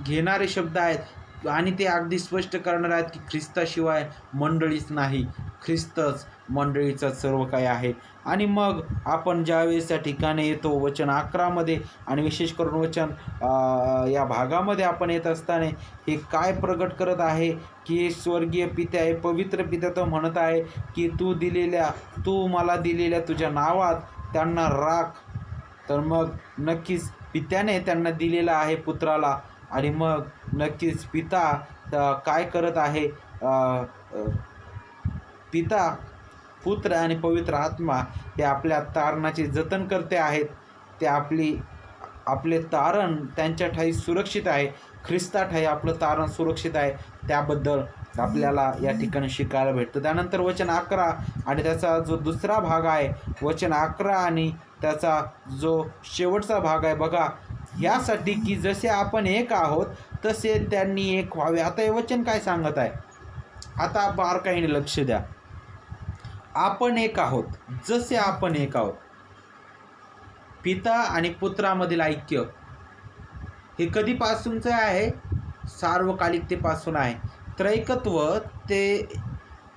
घेणारे शब्द आहेत आणि ते अगदी स्पष्ट करणार आहेत की ख्रिस्ताशिवाय मंडळीच नाही, ख्रिस्तच मंडळीचं सर्व काही आहे. आणि मग आपण ज्यावेळेस त्या ठिकाणी येतो वचन 11 मध्ये आणि विशेष करून वचन या भागामध्ये आपण येत असताना हे काय प्रगट करत आहे की स्वर्गीय पित्या, हे पवित्र पित्या तो म्हणत आहे की तू मला दिलेल्या तुझ्या नावात त्यांना राख. तर मग नक्कीच पित्याने त्यांना दिलेला आहे पुत्राला. आणि मग नक्कीच पिता काय करत आहे? पिता, पुत्र आणि पवित्र आत्मा हे आपल्या तारणाचे जतन करते आहेत. ते आपले तारण त्यांच्या ठाई सुरक्षित आहे. ख्रिस्ता ठाई आपलं तारण सुरक्षित आहे. त्याबद्दल आपल्याला या ठिकाणी शिकायला भेटतं. त्यानंतर वचन 11 आणि त्याचा जो दुसरा भाग आहे, वचन 11 आणि त्याचा जो शेवटचा भाग आहे बघा, यासाठी की जसे आपण एक आहोत तसे त्यांनी एक व्हावे. आता हे वचन काय सांगत आहे? आता बारकाईने लक्ष द्या. आपण एक आहोत, जसे आपण एक आहोत. पिता आणि पुत्रामधील ऐक्य हे कधीपासूनचं आहे? सार्वकालिकतेपासून आहे. त्रैकत्व ते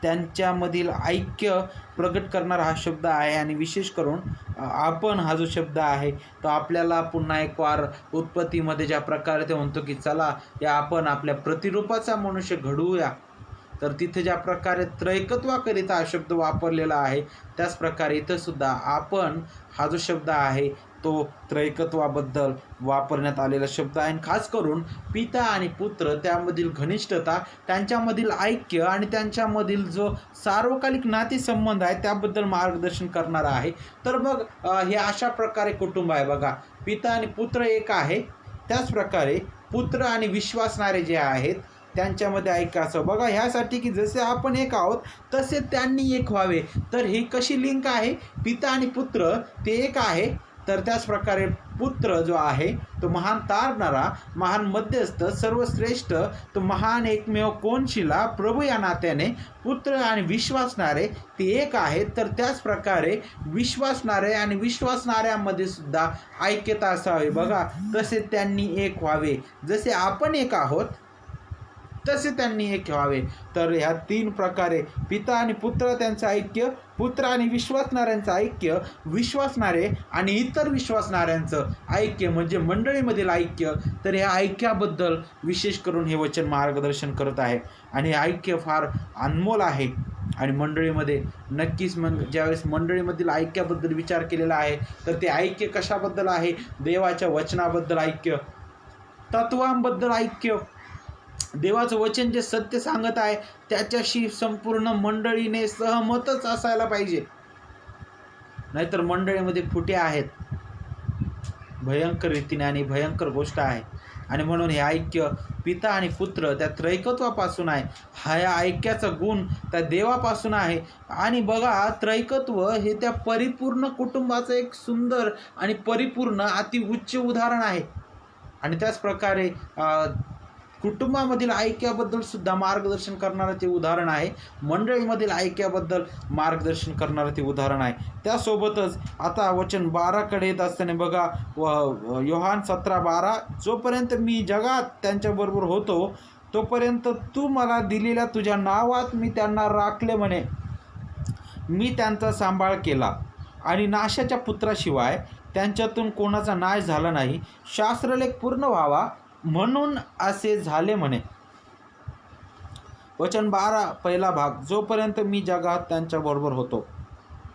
त्यांच्यामधील ऐक्य प्रगट करणारा हा शब्द आहे. आणि विशेष करून आपण हा जो शब्द आहे तो आपल्याला पुन्हा एक वार उत्पत्तीमध्ये ज्या प्रकारे ते म्हणतो की चला या आपण आपल्या प्रतिरूपाचा मनुष्य घडवूया, तर तिथे ज्या प्रकारे त्रैकत्वाकरिता हा शब्द वापरलेला आहे त्याच प्रकारे इथं सुद्धा आपण हा जो शब्द आहे तो त्रैकत्वाबद्दल वापरण्यात आलेला शब्द आहे. आणि खास करून पिता आणि पुत्र त्यामधील घनिष्ठता, त्यांच्यामधील ऐक्य आणि त्यांच्यामधील जो सार्वकालिक नातेसंबंध आहे त्याबद्दल मार्गदर्शन करणारा आहे. तर मग हे अशा प्रकारे कुटुंब आहे बघा. पिता आणि पुत्र एक आहे, त्याच प्रकारे पुत्र आणि विश्वासणारे जे आहेत त्यांच्यामध्ये ऐक्य असं बघा. ह्यासाठी की जसे आपण एक आहोत तसे त्यांनी एक व्हावे. तर ही कशी लिंक आहे? पिता आणि पुत्र ते एक आहे, तर त्याच प्रकारे पुत्र जो आहे तो महान तारणारा, महान मध्यस्थ, सर्वश्रेष्ठ, तो महान एकमेव कोनशिला प्रभू या नात्याने पुत्र आणि विश्वासणारे ते एक आहेत. तर त्याच प्रकारे विश्वासणारे आणि विश्वासणाऱ्यामध्ये सुद्धा ऐक्यता असावी बघा. तसे त्यांनी एक व्हावे, जसे आपण एक आहोत तसे त्यांनी एक व्हावे. तर ह्या तीन प्रकारे पिता आणि पुत्र त्यांचं ऐक्य, पुत्र आणि विश्वासणाऱ्यांचं ऐक्य, विश्वासणारे आणि इतर विश्वासणाऱ्यांचं ऐक्य म्हणजे मंडळीमधील ऐक्य. तर ह्या ऐक्याबद्दल विशेष करून हे वचन मार्गदर्शन करत आहे. आणि हे ऐक्य फार अनमोल आहे. आणि मंडळीमध्ये नक्कीच मग ज्यावेळेस मंडळीमधील ऐक्याबद्दल विचार केलेला आहे तर ते ऐक्य कशाबद्दल आहे? देवाच्या वचनाबद्दल ऐक्य, तत्वांबद्दल ऐक्य, देवाचं वचन जे सत्य सांगत आहे त्याच्याशी संपूर्ण मंडळीने सहमतच असायला पाहिजे. नाहीतर मंडळीमध्ये फुटे आहेत भयंकर रीतीने, आणि भयंकर गोष्ट आहे. आणि म्हणून हे ऐक्य पिता आणि पुत्र त्या त्रैकत्वापासून आहे. हा या ऐक्याचा गुण त्या देवापासून आहे. आणि बघा, त्रैकत्व हे त्या परिपूर्ण कुटुंबाचं एक सुंदर आणि परिपूर्ण अतिउच्च उदाहरण आहे. आणि त्याच प्रकारे कुटुंबामधील ऐक्याबद्दल सुद्धा मार्गदर्शन करणारं ते उदाहरण आहे. मंडळीमधील ऐक्याबद्दल मार्गदर्शन करणारं ते उदाहरण आहे. त्यासोबतच आता वचन 12कडे येत असताना बघा, योहान 17:12, जोपर्यंत मी जगात त्यांच्याबरोबर होतो तोपर्यंत तू मला दिलेल्या तुझ्या नावात मी त्यांना राखले म्हणे. मी त्यांचा सांभाळ केला आणि नाशाच्या पुत्राशिवाय त्यांच्यातून कोणाचा नाश झाला नाही. शास्त्रलेख पूर्ण व्हावा म्हणून असे झाले म्हणे. वचन 12 पहिला भाग, जोपर्यंत मी जगात त्यांच्याबरोबर होतो.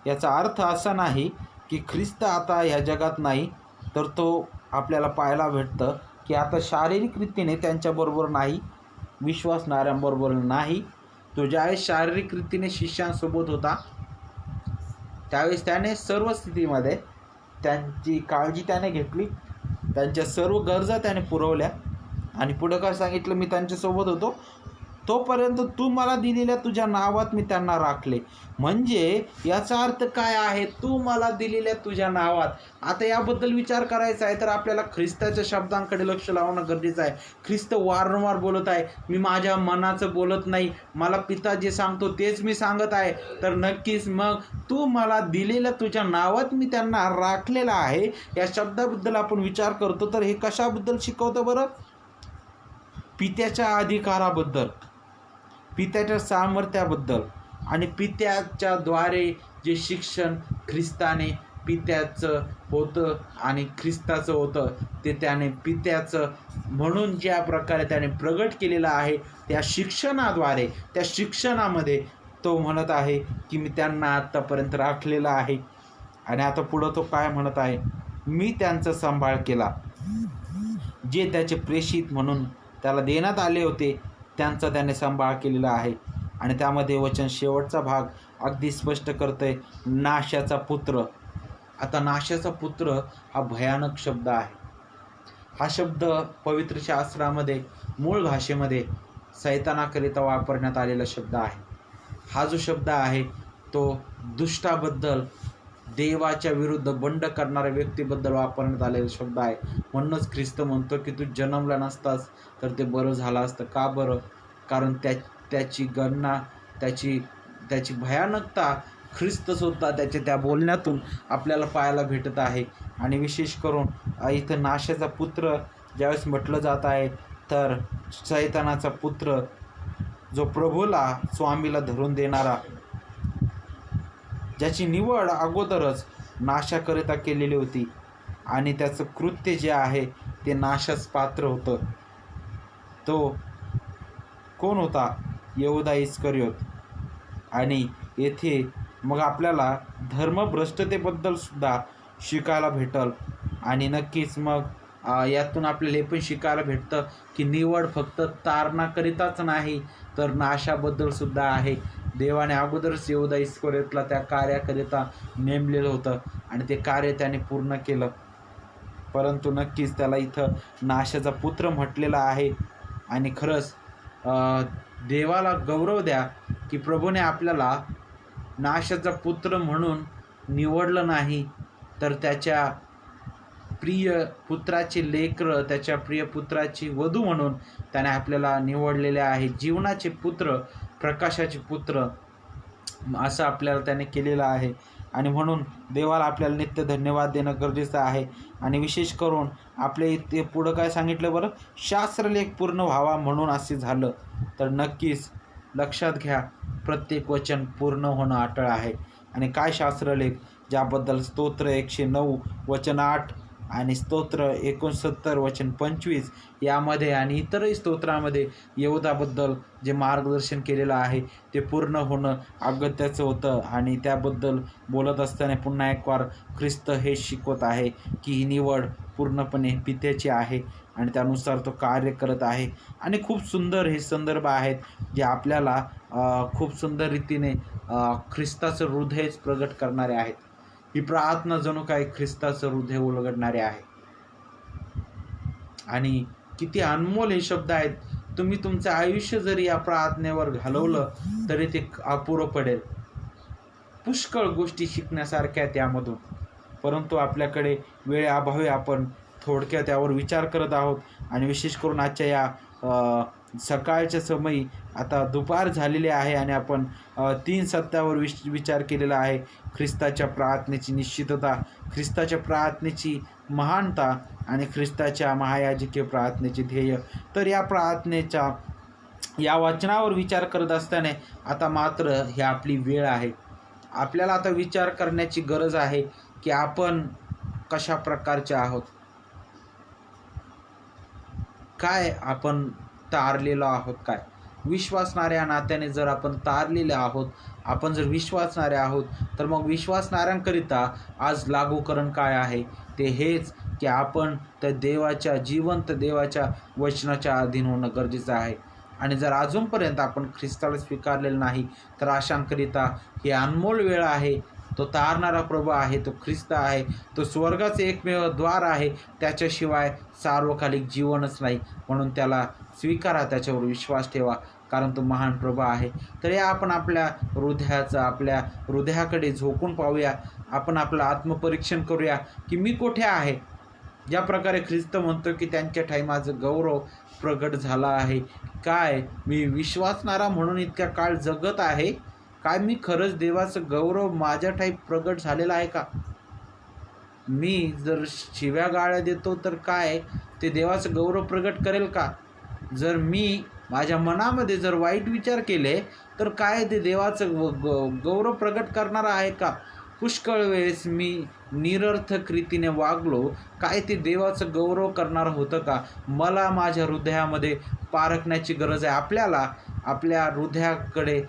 याचा अर्थ असा नाही की ख्रिस्त आता ह्या जगात नाही, तर तो आपल्याला पाहायला भेटतं की आता शारीरिक रीतीने त्यांच्याबरोबर नाही, विश्वासणाऱ्यांबरोबर नाही. तो ज्यावेळेस शारीरिक रीतीने शिष्यांसोबत होता त्यावेळेस त्याने सर्व स्थितीमध्ये त्यांची काळजी त्याने घेतली, त्यांच्या सर्व गरजा त्याने पुरवल्या. आणि पुढं काय सांगितलं? मी त्यांच्यासोबत होतो तोपर्यंत तू मला दिलेल्या तुझ्या नावात मी त्यांना राखले. म्हणजे याचा अर्थ काय आहे? तू मला दिलेल्या तुझ्या नावात. आता याबद्दल विचार करायचा आहे तर आपल्याला ख्रिस्ताच्या शब्दांकडे लक्ष लावणं गरजेचं आहे. ख्रिस्त वारंवार बोलत आहे, मी माझ्या मनाचं बोलत नाही, मला पिता जे सांगतो तेच मी सांगत आहे. तर नक्कीच मग तू मला दिलेल्या तुझ्या नावात मी त्यांना राखलेलं आहे या शब्दाबद्दल आपण विचार करतो. तर हे कशाबद्दल शिकवतं बरं? पित्याच्या अधिकाराबद्दल, पित्याच्या सामर्थ्याबद्दल. आणि पित्याच्या द्वारे जे शिक्षण ख्रिस्ताने पित्याचं होतं आणि ख्रिस्ताचं होतं ते त्याने पित्याचं म्हणून ज्या प्रकारे त्याने प्रगट केलेलं आहे त्या शिक्षणाद्वारे, त्या शिक्षणामध्ये तो म्हणत आहे की मी त्यांना आत्तापर्यंत राखलेलं आहे. आणि आता पुढं तो काय म्हणत आहे? मी त्यांचा सांभाळ केला, जे त्याचे प्रेषित म्हणून त्याला देण्यात आले होते त्यांचा त्याने सांभाळ केलेला आहे. आणि त्यामध्ये वचन शेवटचा भाग अगदी स्पष्ट करतंय, नाशाचा पुत्र. आता नाशाचा पुत्र हा भयानक शब्द आहे. हा शब्द पवित्र शास्त्रामध्ये मूळ भाषेमध्ये सैतानाकरिता वापरण्यात आलेला शब्द आहे. हा जो शब्द आहे तो दुष्टाबद्दल, देवाच्या विरुद्ध बंड करणाऱ्या व्यक्तीबद्दल वापरण्यात आलेला शब्द आहे. म्हणूनच ख्रिस्त म्हणतो की तू जन्मला नसतास तर ते बरं झालं असतं. का बरं? कारण त्याची गणना, त्याची भयानकता ख्रिस्तसुद्धा त्याच्या त्या बोलण्यातून आपल्याला पाहायला भेटत आहे. आणि विशेष करून इथं नाशाचा पुत्र ज्यावेळेस म्हटलं जात आहे तर शैतानाचा पुत्र, जो प्रभूला स्वामीला धरून देणारा, ज्याची निवड अगोदरच नाशाकरिता केलेली होती आणि त्याचं कृत्य जे आहे ते नाशास पात्र होतं, तो कोण होता? यहूदा इस्करियोत. आणि येथे मग आपल्याला धर्मभ्रष्टतेबद्दल सुद्धा शिकायला भेटल. आणि नक्कीच मग यातून आपल्याला हे पण शिकायला भेटतं की निवड फक्त तारणाकरिताच नाही तर नाशाबद्दल सुद्धा आहे. देवाने अगोदरच यहूदा इस्करियोतला त्या कार्याकरिता नेमलेलं होतं आणि ते कार्य त्याने पूर्ण केलं. परंतु नक्कीच त्याला इथं नाशाचा पुत्र म्हटलेला आहे. आणि खरंच देवाला गौरव द्या की प्रभूने आपल्याला नाशाचा पुत्र म्हणून निवडलं नाही, तर त्याच्या प्रिय पुत्राचे लेकरं, त्याच्या प्रिय पुत्राची वधू म्हणून त्याने आपल्याला निवडलेले आहे. जीवनाचे पुत्र, प्रकाशाचे पुत्र असं आपल्याला त्याने केलेलं आहे. आणि म्हणून देवाला आपल्याला नित्य धन्यवाद देणं गरजेचं आहे. आणि विशेष करून आपल्या इथे पुढं काय सांगितलं बरं? शास्त्रलेख पूर्ण व्हावा म्हणून असे झालं. तर नक्कीच लक्षात घ्या, प्रत्येक वचन पूर्ण होणं अटळ आहे. आणि काय शास्त्रलेख? ज्याबद्दल स्तोत्र 109 वचन 8 आणि स्तोत्र 69 वचन 25 यामध्ये आणि इतरही स्तोत्रामध्ये यहूदाबद्दल जे मार्गदर्शन केलेलं आहे ते पूर्ण होणं अगत्याचं होतं. आणि त्याबद्दल बोलत असताना पुन्हा एक वार ख्रिस्त हे शिकवत आहे की ही निवड पूर्णपणे पित्याची आहे आणि त्यानुसार तो कार्य करत आहे. आणि खूप सुंदर हे संदर्भ आहेत जे आपल्याला खूप सुंदर रीतीने ख्रिस्ताचं हृदयच प्रगट करणारे आहेत. ही प्रार्थना जणू काही ख्रिस्ताचं हृदय उलगडणारे आहे. आणि किती अनमोल हे शब्द आहेत. तुम्ही तुमचं आयुष्य जरी या प्रार्थनेवर घालवलं तरी ते अपुरं पडेल. पुष्कळ गोष्टी शिकण्यासारख्या त्यामधून, परंतु आपल्याकडे वेळेअभावी आपण थोडक्यात त्यावर विचार करत आहोत. आणि विशेष करून आजच्या या सकाळच्या समयी आता दुपार झालेली आहे आणि आपण 3 सत्यावर विचार केलेला आहे. ख्रिस्ताच्या प्रार्थनेची निश्चितता, ख्रिस्ताच्या प्रार्थनेची महानता आणि ख्रिस्ताच्या महायाजकीय प्रार्थनेचे ध्येय. तर या प्रार्थनेच्या या वचनावर विचार करत असताना आता मात्र ही आपली वेळ आहे. आपल्याला आता विचार करण्याची गरज आहे की आपण कशा प्रकारचे आहोत, काय आपण तारलेलो आहोत. काय विश्वासणाऱ्या नात्याने जर आपण तारलेले आहोत, आपण जर विश्वासणारे आहोत, तर मग विश्वासणाऱ्यांकरिता आज लागूकरण काय आहे ते हेच की आपण त्या देवाच्या, जिवंत देवाच्या वचनाच्या अधीन होणं गरजेचं आहे. आणि जर अजूनपर्यंत आपण ख्रिस्ताला स्वीकारलेलं नाही तर अशांकरिता ही अनमोल वेळ आहे. तो तारणारा प्रभू आहे, तो ख्रिस्त आहे, तो स्वर्गाचे एकमेव द्वार आहे. त्याच्याशिवाय सार्वकालिक जीवनच नाही. म्हणून त्याला स्वीकारा, त्याच्यावर विश्वास ठेवा, कारण तो महान प्रभू आहे. तर या आपण आपल्या हृदयाकडे झोकून पाहूया. आपण आपलं आत्मपरीक्षण करूया की मी कुठे आहे. ज्या प्रकारे ख्रिस्त म्हणतो की त्यांच्या ठाई माझं गौरव प्रगट झाला आहे. काय मी विश्वासणारा म्हणून इतक्या काळ जगत आहे? काय मी खरंच देवाचं गौरव माझ्या ठाई प्रगट झालेला आहे का? मी जर शिव्या गाळ्या देतो तर काय ते देवाचं गौरव प्रगट करेल का? जर मी माझ्या मनामध्ये जर वाईट विचार केले तर काय ते देवाचं गौरव प्रगट करणार आहे का? पुष्कळ वेळेस मी निरर्थक रीतीने वागलो, काय ते देवाचं गौरव करणार होतं का? मला माझ्या हृदयामध्ये पारखण्याची गरज आहे. आपल्याला आपल्या हृदयाकडे,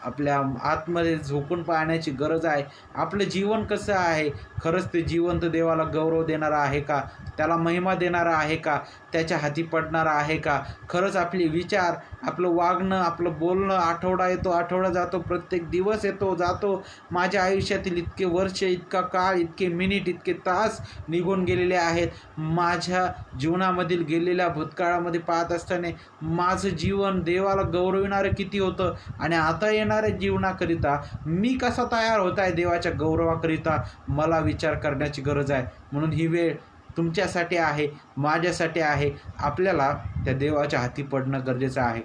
आपल्या आतमध्ये झोकून पाहण्याची गरज आहे. आपलं जीवन कसं आहे? खरंच ते जिवंत देवाला गौरव देणारा आहे का? त्याला महिमा देणारा आहे का? त्याच्या हाती पडणारा आहे का? खरंच आपले विचार, आपलं वागणं, आपलं बोलणं, आठवडा येतो, आठवडा जातो, प्रत्येक दिवस येतो जातो, माझ्या आयुष्यातील इतके वर्ष, इतका काळ, इतके मिनिट, इतके तास निघून गेलेले आहेत. माझ्या जीवनामधील गेलेल्या भूतकाळामध्ये पाहत असताना माझं जीवन देवाला गौरविणारं किती होतं आणि आता येणाऱ्या जीवनाकरिता मी कसा तयार होत आहे देवाच्या गौरवाकरिता, मला विचार करण्याची गरज आहे. म्हणून ही वेळ तुमच्यासाठी आहे, माझ्यासाठी आहे. आपल्याला त्या देवाच्या हाती पडणं गरजेचं आहे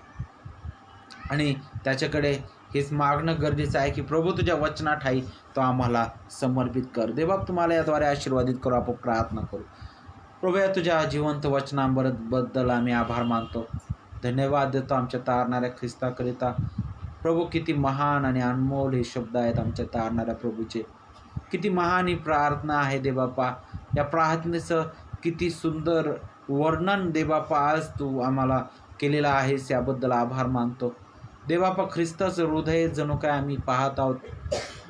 आणि त्याच्याकडे हेच मागणं गरजेचं आहे की प्रभू तुझ्या वचनाठाई तो आम्हाला समर्पित कर. देवबाप तुम्हाला याद्वारे आशीर्वादित करू. आपण प्रार्थना करू. प्रभू या तुझ्या जिवंत वचनांबद्दल आम्ही आभार मानतो, धन्यवाद देतो आमच्या तारणाऱ्या ख्रिस्ताकरिता. प्रभू किती महान आणि अनमोल हे शब्द आहेत आमच्या तारणाऱ्या प्रभूचे. किती महान ही प्रार्थना आहे देबापा. या प्रार्थनेचं किती सुंदर वर्णन देबापा आज तू आम्हाला केलेलं आहेस, याबद्दल आभार मानतो देबापा. ख्रिस्ताचं हृदय जणू काय आम्ही पाहत आहोत.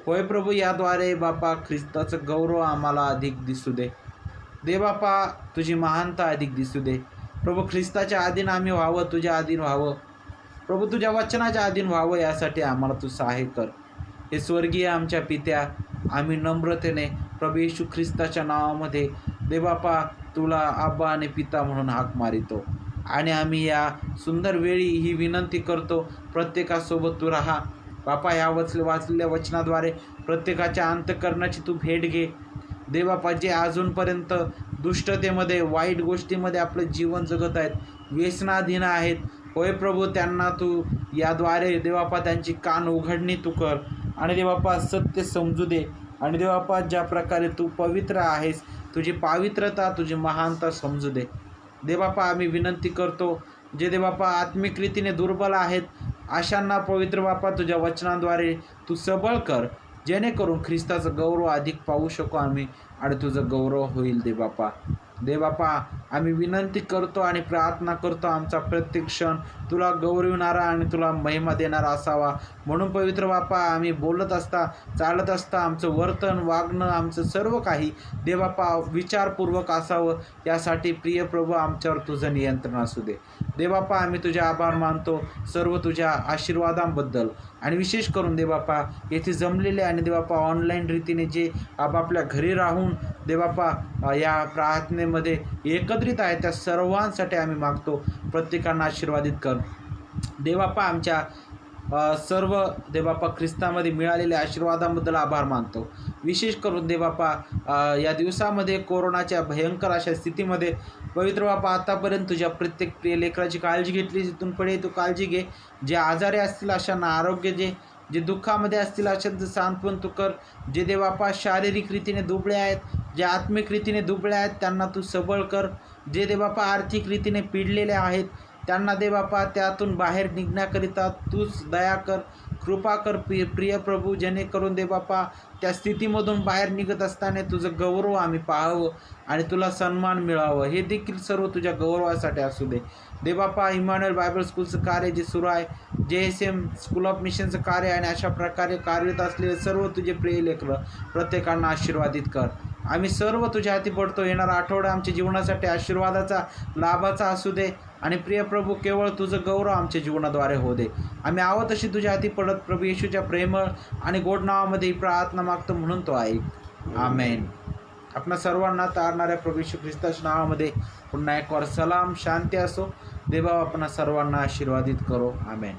होय प्रभू, याद्वारे बापा ख्रिस्ताचं गौरव आम्हाला अधिक दिसू दे देबापा. तुझी महानता अधिक दिसू दे प्रभू. ख्रिस्ताच्या अधीन आम्ही व्हावं, तुझ्या अधीन व्हावं प्रभू, तुझ्या वचनाच्या अधीन व्हावं, यासाठी आम्हाला तू सहाय्य कर. हे स्वर्गीय आमच्या पित्या, आम्ही नम्रतेने प्रभू येशू ख्रिस्ताच्या नावामध्ये देबापा तुला आब्बा आणि पिता म्हणून हाक मारितो. आणि आम्ही या सुंदर वेळी ही विनंती करतो, प्रत्येकासोबत तू राहा बापा. या वाचलेल्या वचनाद्वारे प्रत्येकाच्या अंतःकरणाची तू भेट घे देबापा. जे अजूनपर्यंत दुष्टतेमध्ये, वाईट गोष्टीमध्ये आपलं जीवन जगत आहेत, व्यसनाधीन आहेत, होय प्रभू, त्यांना तू याद्वारे देवापा त्यांची कान उघडणी तू कर आणि देवापा सत्य समजू दे. आणि देवापा ज्या प्रकारे तू पवित्र आहेस, तुझी पावित्रता, तुझी महानता समजू दे देवापा. आम्ही विनंती करतो, जे देवापा आत्मिक रीतीने दुर्बल आहेत, अशांना पवित्र बापा तुझ्या वचनाद्वारे तू सबळ कर, जेणेकरून ख्रिस्ताचं गौरव अधिक पाहू शकू आम्ही आणि तुझं गौरव होईल देवापा. आम्ही विनंती करतो आणि प्रार्थना करतो, आमचा प्रत्येक क्षण तुला गौरविणारा आणि तुला महिमा देणारा असावा. म्हणून पवित्र बापा, आम्ही बोलत असता, चालत असता, आमचं वर्तन, वागणं, आमचं सर्व काही देवापा विचारपूर्वक असावं, यासाठी प्रिय प्रभू आमच्यावर तुझं नियंत्रण असू दे देवापा. आम्ही तुझे आभार मानतो सर्व तुझ्या आशीर्वादांबद्दल. आणि विशेष करून देवापा येथे जमलेले आणि देवापा ऑनलाईन रीतीने जे आपापल्या घरी राहून देवापा या प्रार्थनेमध्ये एकत्रित आहे, त्या सर्वांसाठी आम्ही मागतो, प्रत्येकांना आशीर्वादित कर देवापा. आमच्या सर्व देवापा ख्रिस्तामध्ये मिळालेल्या आशीर्वादांबद्दल आभार मानतो. विशेष करून देवापा या दिवसामध्ये कोरोनाच्या भयंकर अशा स्थितीमध्ये पवित्र बापा आतापर्यंत तुझ्या प्रत्येक प्रिय लेकराची काळजी घेतली, तिथून पुढे तू काळजी घे. जे आजारी असतील अशांना आरोग्य दे, जे दुःखामध्ये असतील अशांचं सांत्वन तू कर. जे देवापा शारीरिक रीतीने दुबळे आहेत, जे आत्मिक रीतीने दुबळे आहेत, त्यांना तू सबळ कर. जे देवापा आर्थिक रीतीने पिडलेले आहेत, त्यांना देवापा त्यातून बाहेर निघण्याकरिता तूच दया कर, कृपा कर प्रिय प्रभू, जेणेकरून देवापा त्या स्थितीमधून बाहेर निघत असताना तुझं गौरव आम्ही पाहावं आणि तुला सन्मान मिळावं. हे देखील सर्व तुझ्या गौरवासाठी असू दे देवापा. इमॅन्युअल बायबल स्कूलचं कार्य जे सुरू आहे, JSM स्कूल ऑफ मिशनचं कार्य, आणि अशा प्रकारे कार्यरत असलेले सर्व तुझे प्रिय लेकरं प्रत्येकांना आशीर्वादित कर. आम्ही सर्व तुझ्या हाती पडतो. येणारा आठवडा आमच्या जीवनासाठी आशीर्वादाचा, लाभाचा असू दे. आणि प्रिय प्रभू, केवळ तुझं गौरव आमच्या जीवनाद्वारे होऊ दे. आम्ही आहोत तशी तुझ्या हाती पडत प्रभू येशूच्या प्रेमळ आणि गोड नावामध्ये ही प्रार्थना मागतो, म्हणून तो ऐक. आमेन. आपणा सर्वांना तारणाऱ्या प्रभू येशू ख्रिस्ताच्या नावामध्ये पुन्हा एक वार सलाम, शांती असो. देवा आपणा सर्वांना आशीर्वादित करो. आमेन.